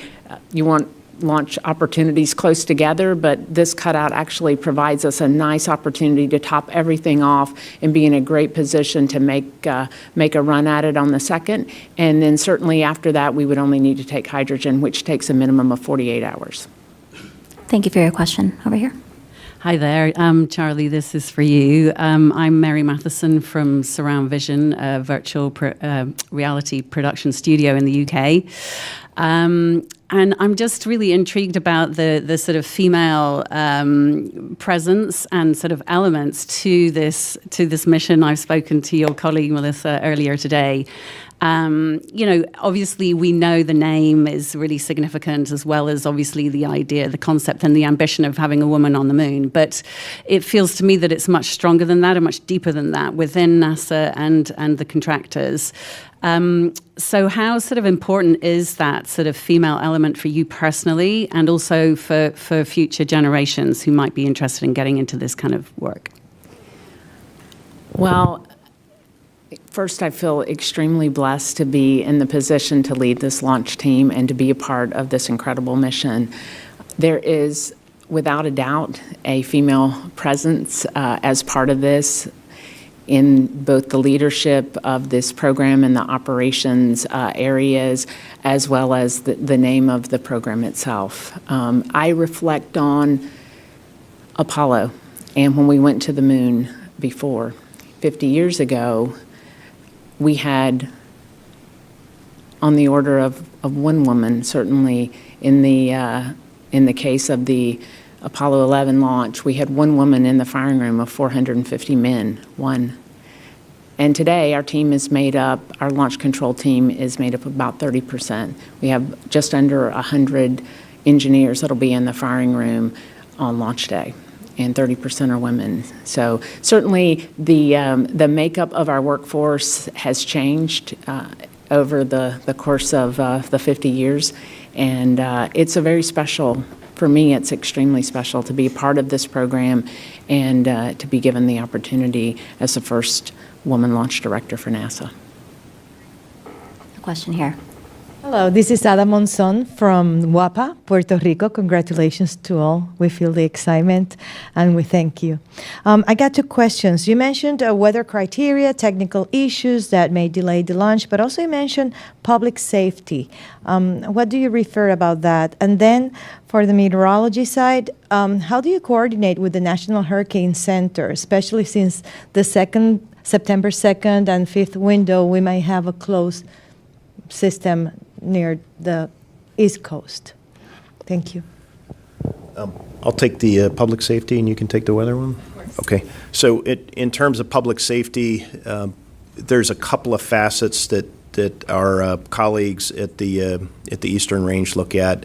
you want launch opportunities close together, but this cutout actually provides us a nice opportunity to top everything off and be in a great position to make a run at it on the 2nd. And then certainly after that, we would only need to take hydrogen, which takes a minimum of 48 hours. Thank you for your question. Over here. Hi there, Charlie, this is for you. I'm Mary Matheson from Surround Vision, a virtual reality production studio in the UK. And I'm just really intrigued about the sort of female presence and sort of elements to this mission. I've spoken to your colleague Melissa earlier today. Obviously we know the name is really significant, as well as obviously the idea, the concept and the ambition of having a woman on the moon. But it feels to me that it's much stronger than that and much deeper than that within NASA and the contractors. So how sort of important is that sort of female element for you personally, and also for future generations who might be interested in getting into this kind of work? Well, first, I feel extremely blessed to be in the position to lead this launch team and to be a part of this incredible mission. There is, without a doubt, a female presence as part of this in both the leadership of this program and the operations areas, as well as the name of the program itself. I reflect on Apollo and when we went to the moon before. 50 years ago, we had on the order of one woman, certainly in the case of the Apollo 11 launch, we had one woman in the firing room of 450 men, one. And today our team is made up, our launch control team is made up of about 30%. We have just under 100 engineers that'll be in the firing room on launch day, and 30% are women. So certainly the makeup of our workforce has changed over the course of the 50 years, and it's a very special, for me, it's extremely special to be a part of this program and to be given the opportunity as the first woman launch director for NASA. A question here. Hello, this is Ada Monzon from Guapa, Puerto Rico. Congratulations to all. We feel the excitement and we thank you. I got two questions. You mentioned weather criteria, technical issues that may delay the launch, but also you mentioned public safety. What do you refer about that? And then for the meteorology side, how do you coordinate with the National Hurricane Center, especially since the September 2nd and 5th window, we might have a closed system near the East Coast? Thank you. I'll take the public safety, and you can take the weather one? Of course. Okay. So in terms of public safety, there's a couple of facets that our colleagues at the Eastern Range look at,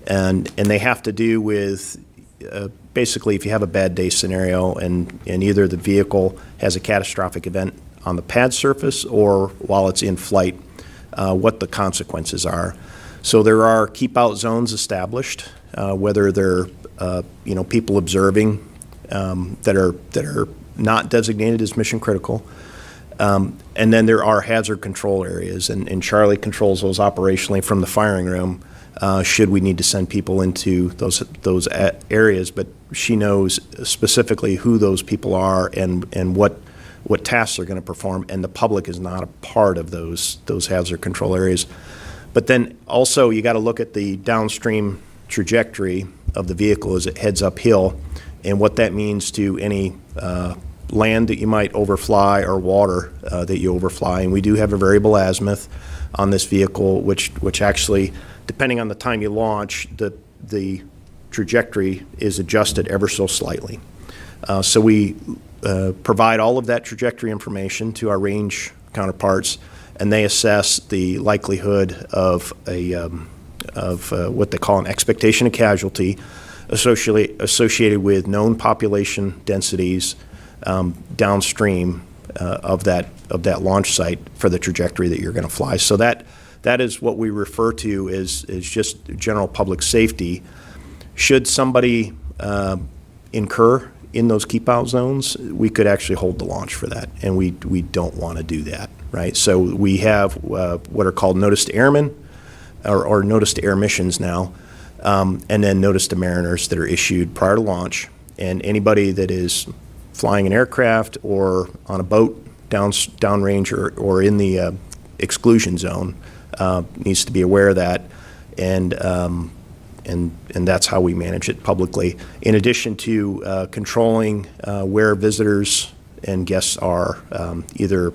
and they have to do with basically if you have a bad day scenario and either the vehicle has a catastrophic event on the pad surface or while it's in flight, what the consequences are. So there are keep out zones established, whether they're people observing that are not designated as mission critical, and then there are hazard control areas, and Charlie controls those operationally from the firing room. Should we need to send people into those areas, but she knows specifically who those people are and what tasks they're going to perform, and the public is not a part of those hazard control areas. But then also you got to look at the downstream trajectory of the vehicle as it heads uphill, and what that means to any land that you might overfly or water that you overfly. And we do have a variable azimuth on this vehicle, which actually, depending on the time you launch, the trajectory is adjusted ever so slightly. So we provide all of that trajectory information to our range counterparts, and they assess the likelihood of what they call an expectation of casualty associated with known population densities downstream of that launch site for the trajectory that you're going to fly. So that is what we refer to as just general public safety. Should somebody incur in those keep out zones, we could actually hold the launch for that, and we don't want to do that, right? So we have what are called notice to airmen or notice to air missions now, and then notice to mariners that are issued prior to launch, and anybody that is flying an aircraft or on a boat downrange or in the exclusion zone needs to be aware of that, and that's how we manage it publicly. In addition to controlling where visitors and guests are, either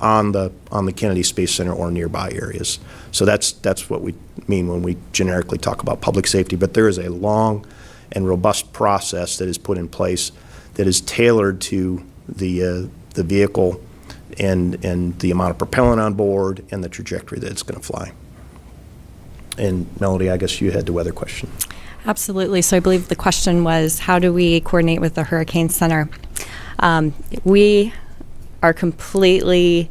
on the Kennedy Space Center or nearby areas. So that's what we mean when we generically talk about public safety. But there is a long and robust process that is put in place that is tailored to the vehicle and the amount of propellant on board and the trajectory that it's going to fly. And Melody, I guess you had the weather question. Absolutely. So I believe the question was, how do we coordinate with the Hurricane Center? We are completely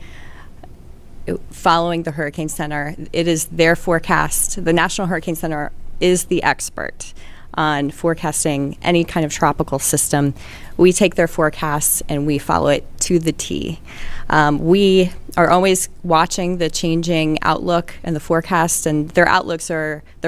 following the Hurricane Center. It is their forecast. The National Hurricane Center is the expert on forecasting any kind of tropical system. We take their forecasts and we follow it to the T. We are always watching the changing outlook and the forecast, and their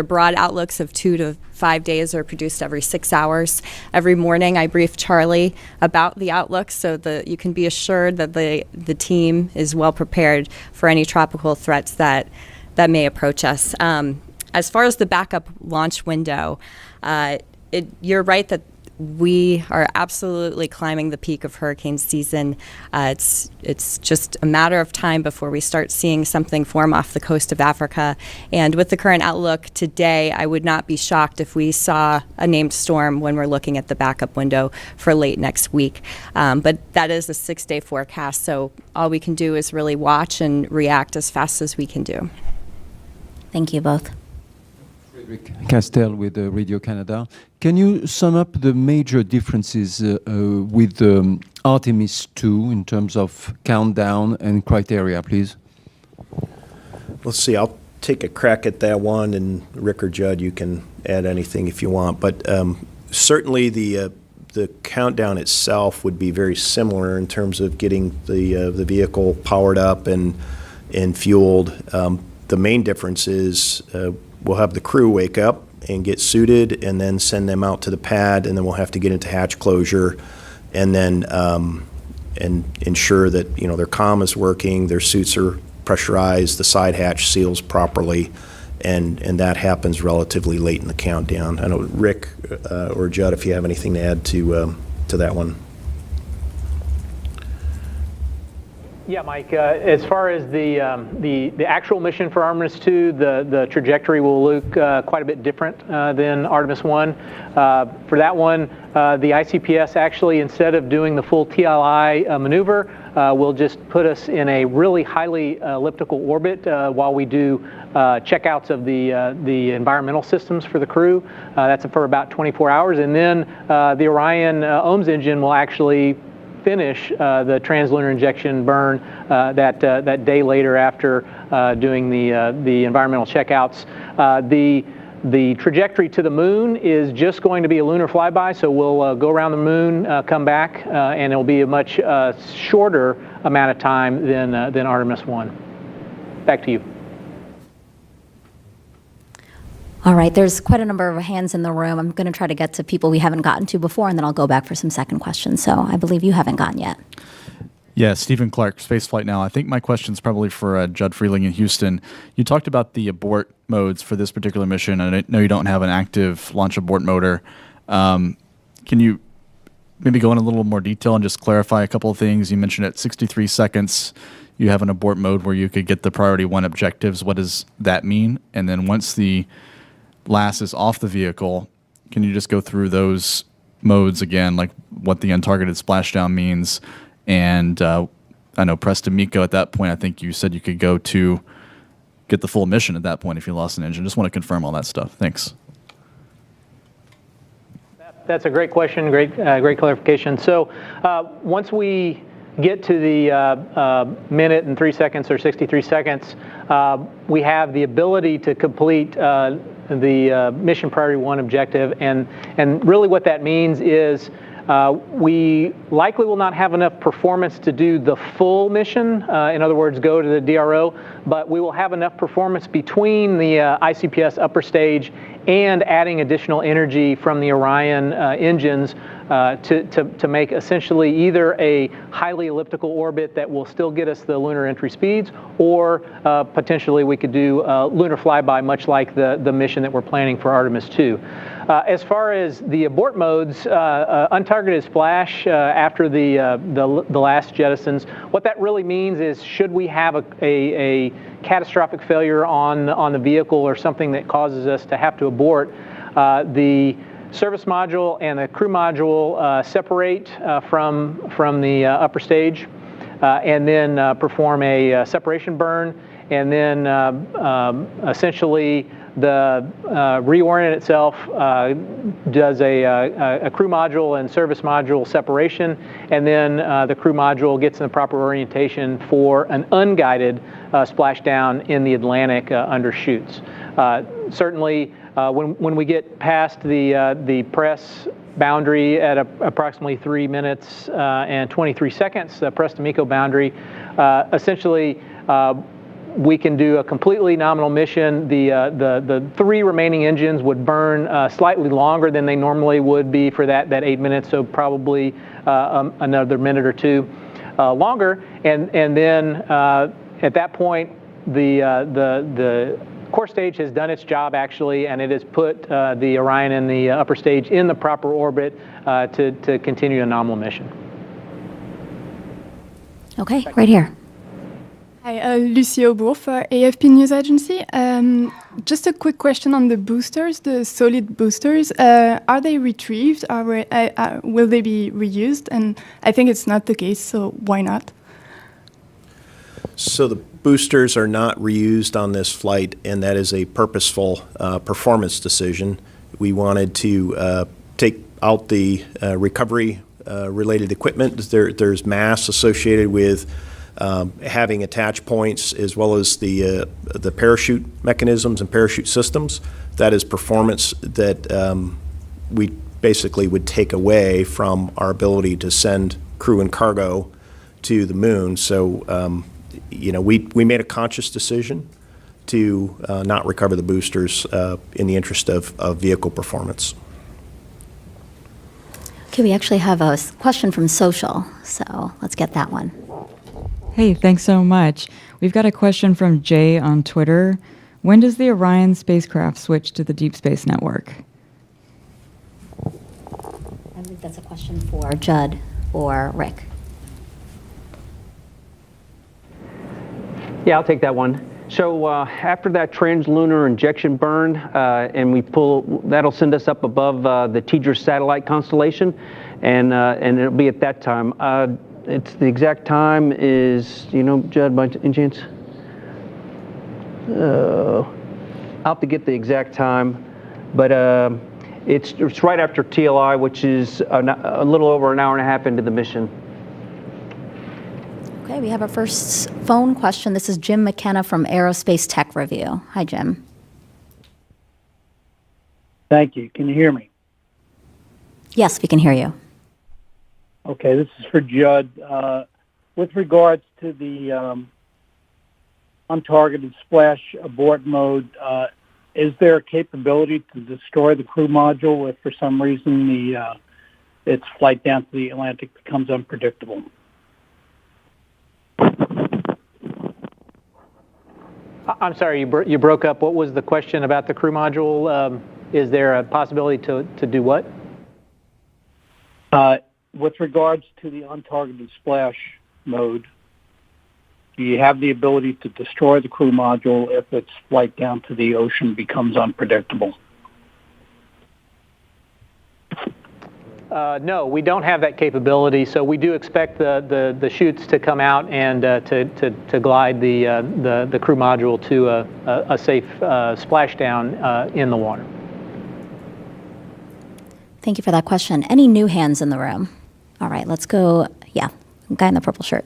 broad outlooks of 2 to 5 days are produced every 6 hours. Every morning I brief Charlie about the outlook so that you can be assured that the team is well prepared for any tropical threats that may approach us. As far as the backup launch window, you're right that we are absolutely climbing the peak of hurricane season. It's just a matter of time before we start seeing something form off the coast of Africa. And with the current outlook today, I would not be shocked if we saw a named storm when we're looking at the backup window for late next week. But that is a 6-day forecast, so all we can do is really watch and react as fast as we can do. Thank you both. Castel with Radio Canada. Can you sum up the major differences with Artemis-2 in terms of countdown and criteria, please? Let's see. I'll take a crack at that one, and Rick or Judd, you can add anything if you want. But certainly the countdown itself would be very similar in terms of getting the vehicle powered up and fueled. The main difference is we'll have the crew wake up and get suited and then send them out to the pad, and then we'll have to get into hatch closure and then and ensure that their comm is working, their suits are pressurized, the side hatch seals properly, and that happens relatively late in the countdown. I know Rick or Judd, if you have anything to add to that one. Yeah, Mike, as far as the actual mission for Artemis-2, the trajectory will look quite a bit different than Artemis-1. For that one, the ICPS actually, instead of doing the full TLI maneuver, will just put us in a really highly elliptical orbit while we do checkouts of the environmental systems for the crew. That's for about 24 hours. And then the Orion OMS engine will actually finish the translunar injection burn that day later after doing the environmental checkouts. The trajectory to the moon is just going to be a lunar flyby, so we'll go around the moon, come back, and it'll be a much shorter amount of time than Artemis-1. Back to you. All right, there's quite a number of hands in the room. I'm going to try to get to people we haven't gotten to before, and then I'll go back for some second questions. So I believe you haven't gotten yet. Yeah, Stephen Clark, Spaceflight Now. I think my question's probably for Judd Frieling in Houston. You talked about the abort modes for this particular mission, and I know you don't have an active launch abort motor. Can you maybe go in a little more detail and just clarify a couple of things? You mentioned at 63 seconds you have an abort mode where you could get the priority 1 objectives. What does that mean? And then once the LAS is off the vehicle, can you just go through those modes again? Like, what the untargeted splashdown means. And I know Preston Miko at that point, I think you said you could go to get the full mission at that point if you lost an engine. Just want to confirm all that stuff. Thanks. That's a great question, great clarification. So once we get to the minute and 3 seconds or 63 seconds, we have the ability to complete the mission priority 1 objective. And really what that means is we likely will not have enough performance to do the full mission, in other words, go to the DRO, but we will have enough performance between the ICPS upper stage and adding additional energy from the Orion engines to make essentially either a highly elliptical orbit that will still get us the lunar entry speeds, or potentially we could do lunar flyby, much like the mission that we're planning for Artemis-2. As far as the abort modes, untargeted splash after the last jettisons, what that really means is should we have a catastrophic failure on the vehicle or something that causes us to have to abort, the service module and the crew module separate from the upper stage and then perform a separation burn, and then essentially the reorient itself does a crew module and service module separation, and then the crew module gets in the proper orientation for an unguided splashdown in the Atlantic undershoots. Certainly, when we get past the press boundary at approximately 3 minutes and 23 seconds, the press to MECO boundary, essentially we can do a completely nominal mission. The 3 remaining engines would burn slightly longer than they normally would be for that 8 minutes, so probably another minute or 2 longer. And then at that point, the core stage has done its job actually, and it has put the Orion and the upper stage in the proper orbit to continue a nominal mission. Okay, right here. Hi, Lucie Aubour for AFP News Agency. Just a quick question on the boosters, the solid boosters. Are they retrieved? Will they be reused? And I think it's not the case, so why not? So the boosters are not reused on this flight, and that is a purposeful performance decision. We wanted to take out the recovery-related equipment. There's mass associated with having attach points, as well as the parachute mechanisms and parachute systems. That is performance that we basically would take away from our ability to send crew and cargo to the moon. So, we made a conscious decision to not recover the boosters in the interest of vehicle performance. Okay, we actually have a question from social, so let's get that one. Hey, thanks so much. We've got a question from Jay on Twitter. When does the Orion spacecraft switch to the Deep Space Network? I believe that's a question for Judd or Rick. Yeah, I'll take that one. So after that translunar injection burn, and we pull, that'll send us up above the TDRS satellite constellation, and it'll be at that time. It's the exact time is, Judd, by any chance? I'll have to get the exact time, but it's right after TLI, which is a little over an hour and a half into the mission. Okay, we have our first phone question. This is Jim McKenna from Aerospace Tech Review. Hi, Jim. Thank you. Can you hear me? Yes, we can hear you. Okay, this is for Judd. With regards to the untargeted splash abort mode, is there a capability to destroy the crew module if for some reason its flight down to the Atlantic becomes unpredictable? I'm sorry, you broke up. What was the question about the crew module? Is there a possibility to do what? With regards to the untargeted splash mode, do you have the ability to destroy the crew module if its flight down to the ocean becomes unpredictable? No, we don't have that capability, so we do expect the chutes to come out and to glide the crew module to a safe splashdown in the water. Thank you for that question. Any new hands in the room? All right, let's go. Yeah, guy in the purple shirt.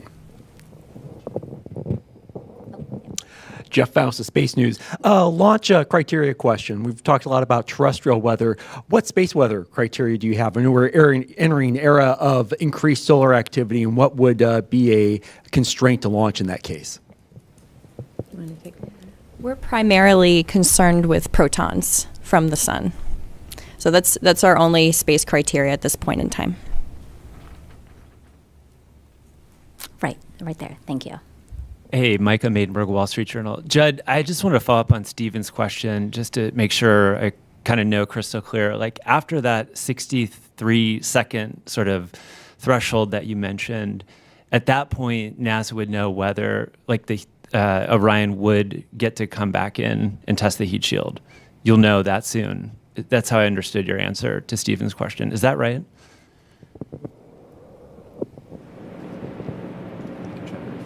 Jeff Faust of Space News. Launch criteria question. We've talked a lot about terrestrial weather. What space weather criteria do you have? And we're entering an era of increased solar activity, and what would be a constraint to launch in that case? We're primarily concerned with protons from the sun. So that's our only space criteria at this point in time. Right there. Thank you. Hey, Micah Maidenberg, Wall Street Journal. Judd, I just want to follow up on Stephen's question just to make sure I kind of know crystal clear. Like after that 63-second sort of threshold that you mentioned, at that point, NASA would know whether like the Orion would get to come back in and test the heat shield. You'll know that soon. That's how I understood your answer to Stephen's question. Is that right?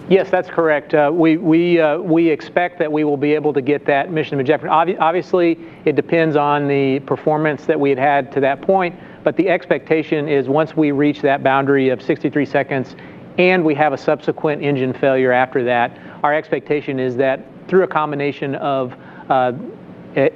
Yes, that's correct. We expect that we will be able to get that mission objective. Obviously, it depends on the performance that we had to that point, but the expectation is once we reach that boundary of 63 seconds and we have a subsequent engine failure after that, our expectation is that through a combination of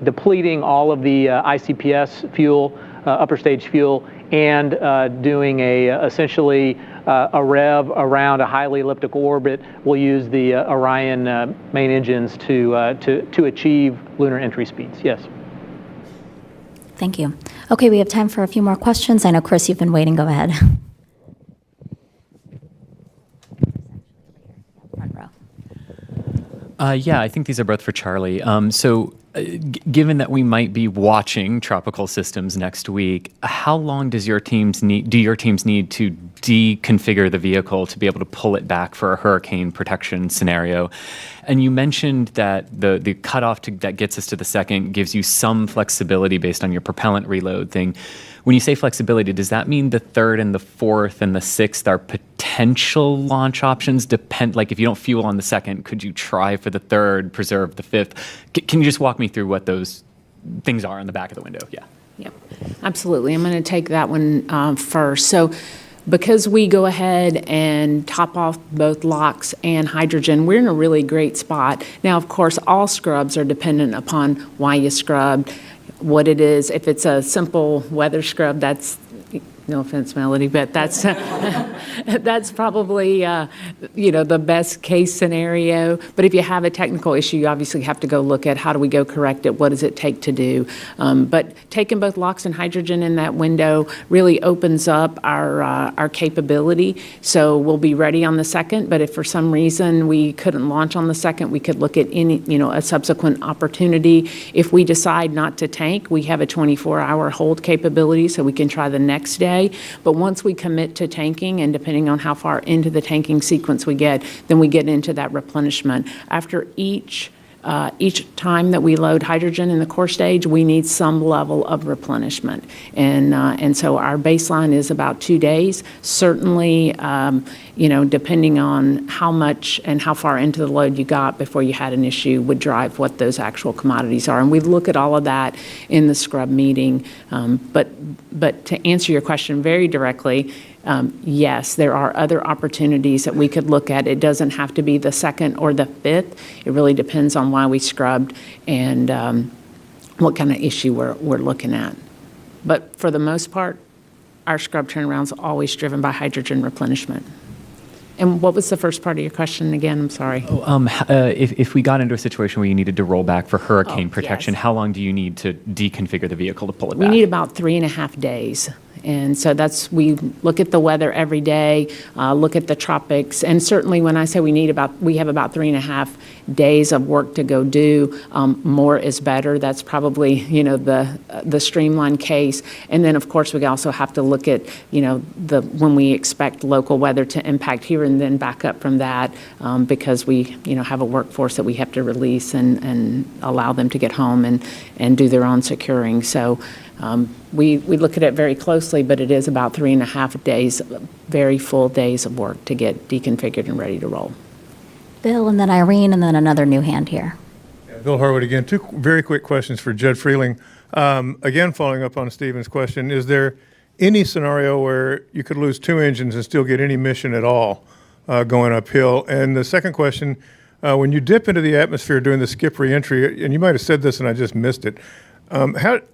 depleting all of the ICPS fuel, upper stage fuel, and doing essentially a rev around a highly elliptical orbit, we'll use the Orion main engines to achieve lunar entry speeds. Yes. Thank you. Okay, we have time for a few more questions. I know, Chris, you've been waiting. Go ahead. Front row. Yeah, I think these are both for Charlie. Given that we might be watching tropical systems next week, how long do your teams need to deconfigure the vehicle to be able to pull it back for a hurricane protection scenario? And you mentioned that the cutoff that gets us to the second gives you some flexibility based on your propellant reload thing. When you say flexibility, does that mean the third and the fourth and the sixth are potential launch options? Like if you don't fuel on the second, could you try for the third, preserve the fifth? Can you just walk me through what those things are on the back of the window? Yeah. Yep, absolutely. I'm going to take that one first. So because we go ahead and top off both LOX and hydrogen, we're in a really great spot. Now, of course, all scrubs are dependent upon why you scrubbed, what it is. If it's a simple weather scrub, that's, no offense, Melody, but that's that's probably the best case scenario. But if you have a technical issue, you obviously have to go look at how do we go correct it, what does it take to do. But taking both LOX and hydrogen in that window really opens up our capability. So we'll be ready on the second, but if for some reason we couldn't launch on the second, we could look at any, a subsequent opportunity. If we decide not to tank, we have a 24-hour hold capability, so we can try the next day. But once we commit to tanking, and depending on how far into the tanking sequence we get, then we get into that replenishment. After each time that we load hydrogen in the core stage, we need some level of replenishment. And so our baseline is about 2 days. Certainly, depending on how much and how far into the load you got before you had an issue would drive what those actual commodities are. And we look at all of that in the scrub meeting. But to answer your question very directly, yes, there are other opportunities that we could look at. It doesn't have to be the second or the fifth. It really depends on why we scrubbed and what kind of issue we're looking at. But for the most part, our scrub turnaround is always driven by hydrogen replenishment. And what was the first part of your question again? I'm sorry. If we got into a situation where you needed to roll back for hurricane protection, yes. How long do you need to deconfigure the vehicle to pull it back? We need about 3.5 days. And so we look at the weather every day, look at the tropics, and certainly when I say we have about 3.5 days of work to go do, more is better. That's probably, the streamlined case. And then of course we also have to look at, when we expect local weather to impact here and then back up from that, because we, have a workforce that we have to release and allow them to get home and do their own securing. So We look at it very closely, but it is about 3.5 days, very full days of work to get deconfigured and ready to roll. Bill, and then Irene, and then another new hand here. Bill Harwood again. Two very quick questions for Judd Frieling. Again, following up on Stephen's question, is there any scenario where you could lose 2 engines and still get any mission at all going uphill? And the second question, when you dip into the atmosphere doing the skip reentry, and you might have said this and I just missed it,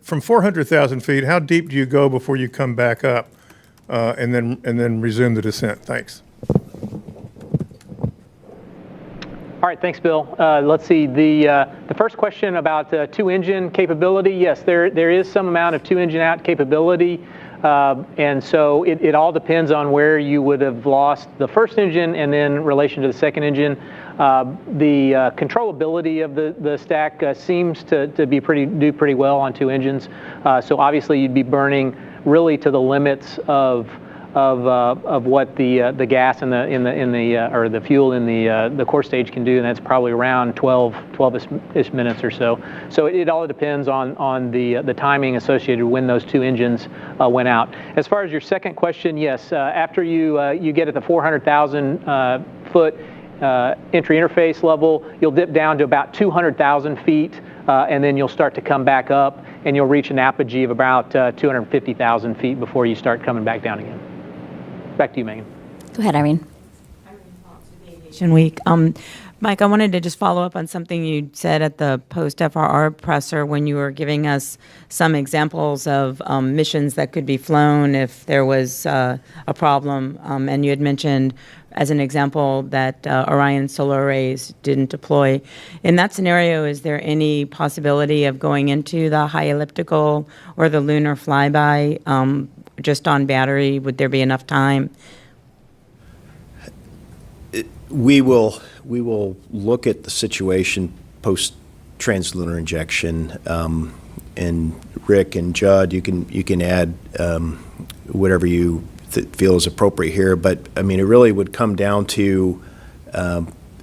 from 400,000 feet, how deep do you go before you come back up and then resume the descent? Thanks. All right, thanks, Bill. Let's see, the first question about 2-engine capability. Yes, there is some amount of 2-engine out capability, and so it all depends on where you would have lost the first engine and then in relation to the second engine. The controllability of the stack seems to do pretty well on 2 engines. So obviously you'd be burning really to the limits of what the gas or the fuel in the core stage can do, and that's probably around 12-ish minutes or so. So it all depends on the timing associated when those 2 engines went out. As far as your second question, yes, after you get at the 400,000 foot entry interface level, you'll dip down to about 200,000 feet, and then you'll start to come back up, and you'll reach an apogee of about 250,000 feet before you start coming back down again. Back to you, Megan. Go ahead, Irene. Week. Mike, I wanted to just follow up on something you said at the post-FRR presser when you were giving us some examples of missions that could be flown if there was a problem. And you had mentioned, as an example, that Orion solar arrays didn't deploy. In that scenario, is there any possibility of going into the high elliptical or the lunar flyby just on battery? Would there be enough time? We will look at the situation post translunar injection, and Rick and Judd, you can add whatever you feel is appropriate here. But I mean, it really would come down to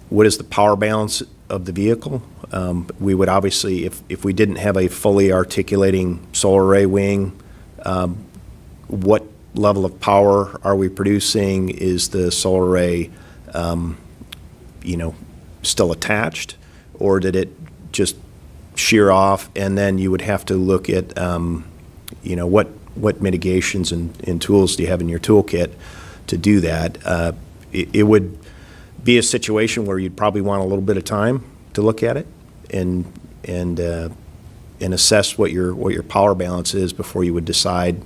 what is the power balance of the vehicle. We would obviously, if we didn't have a fully articulating solar array wing, what level of power are we producing? Is the solar array still attached, or did it just shear off? And then you would have to look at, what mitigations and tools do you have in your toolkit to do that. It would be a situation where you'd probably want a little bit of time to look at it and assess what your power balance is before you would decide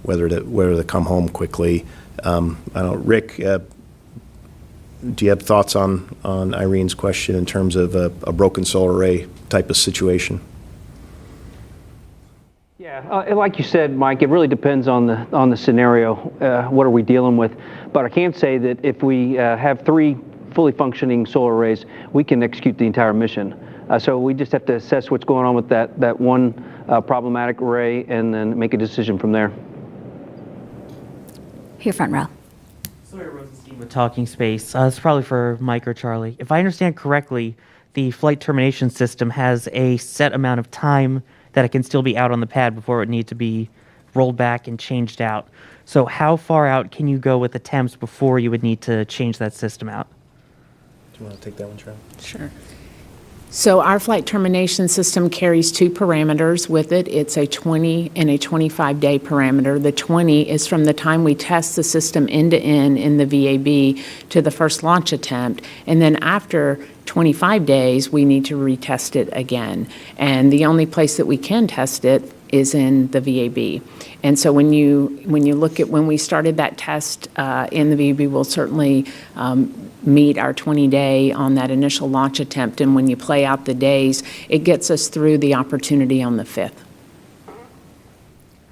whether to come home quickly. I don't know, Rick, do you have thoughts on Irene's question in terms of a broken solar array type of situation? Yeah, like you said, Mike, it really depends on the scenario. What are we dealing with? But I can say that if we have 3 fully functioning solar arrays, we can execute the entire mission. So we just have to assess what's going on with that one problematic array and then make a decision from there. Here, front row. With Talking Space. It's probably for Mike or Charlie. If I understand correctly, the flight termination system has a set amount of time that it can still be out on the pad before it needs to be rolled back and changed out. So how far out can you go with attempts before you would need to change that system out? Do you want to take that one, Charlie? Sure. So our flight termination system carries 2 parameters with it. It's a 20 and a 25-day parameter. The 20 is from the time we test the system end-to-end in the VAB to the first launch attempt. And then after 25 days, we need to retest it again. And the only place that we can test it is in the VAB. And so when you look at when we started that test in the VAB, we'll certainly meet our 20-day on that initial launch attempt. And when you play out the days, it gets us through the opportunity on the 5th.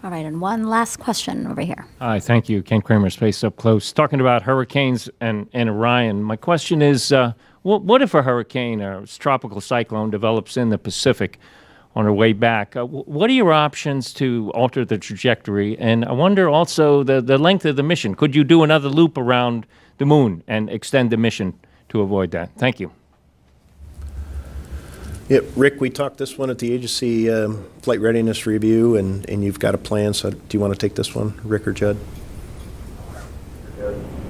All right, and one last question over here. Hi, thank you. Ken Kramer, Space Up Close. Talking about hurricanes and Orion, my question is, what if a hurricane or a tropical cyclone develops in the Pacific on our way back? What are your options to alter the trajectory? And I wonder also the length of the mission. Could you do another loop around the moon and extend the mission to avoid that? Thank you. Yeah, Rick, we talked this one at the agency flight readiness review, and you've got a plan, so do you want to take this one, Rick or Judd?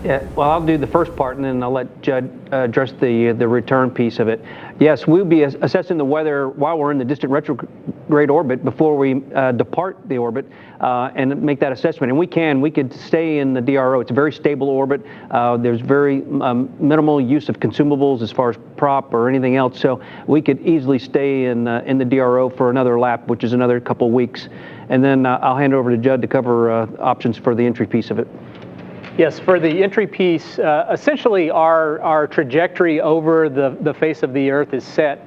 Yeah, well, I'll do the first part, and then I'll let Judd address the return piece of it. Yes, we'll be assessing the weather while we're in the distant retrograde orbit before we depart the orbit and make that assessment. And we could stay in the DRO. It's a very stable orbit. There's very minimal use of consumables as far as prop or anything else. So we could easily stay in the DRO for another lap, which is another couple weeks. And then I'll hand it over to Judd to cover options for the entry piece of it. Yes, for the entry piece, essentially our trajectory over the face of the Earth is set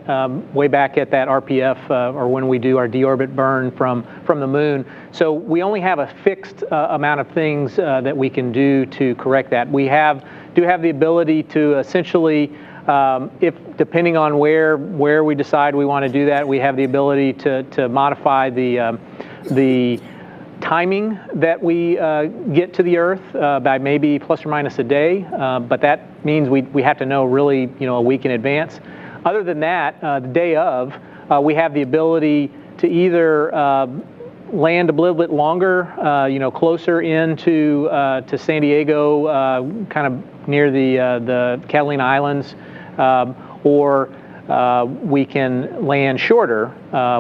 way back at that RPF or when we do our deorbit burn from the moon. So we only have a fixed amount of things that we can do to correct that. We do have the ability to essentially, if depending on where we decide we want to do that, we have the ability to modify the timing that we get to the Earth by maybe plus or minus a day, but that means we have to know really a week in advance. Other than that, the day of, we have the ability to either land a little bit longer, closer into to San Diego, kind of near the Catalina Islands, or we can land shorter,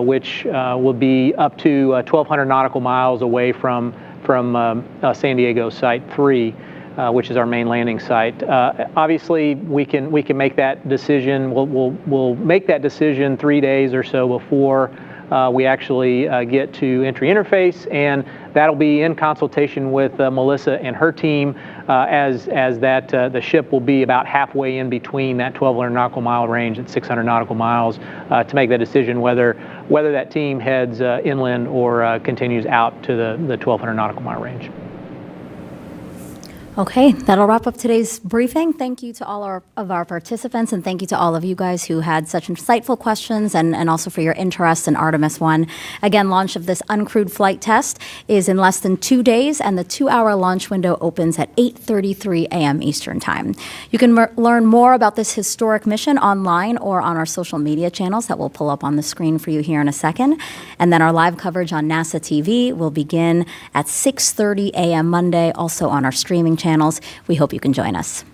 which will be up to 1,200 nautical miles away from San Diego Site 3, which is our main landing site. Obviously, we can make that decision. We'll make that decision 3 days or so before we actually get to entry interface, and that'll be in consultation with Melissa and her team, as that the ship will be about halfway in between that 1,200 nautical mile range at 600 nautical miles to make that decision whether that team heads inland or continues out to the 1,200 nautical mile range. Okay, that'll wrap up today's briefing. Thank you to all of our participants, and thank you to all of you guys who had such insightful questions and also for your interest in Artemis-1. Again, launch of this uncrewed flight test is in less than 2 days, and the 2-hour launch window opens at 8:33 a.m. Eastern Time. You can learn more about this historic mission online or on our social media channels that we'll pull up on the screen for you here in a second. And then our live coverage on NASA TV will begin at 6:30 a.m. Monday, also on our streaming channels. We hope you can join us.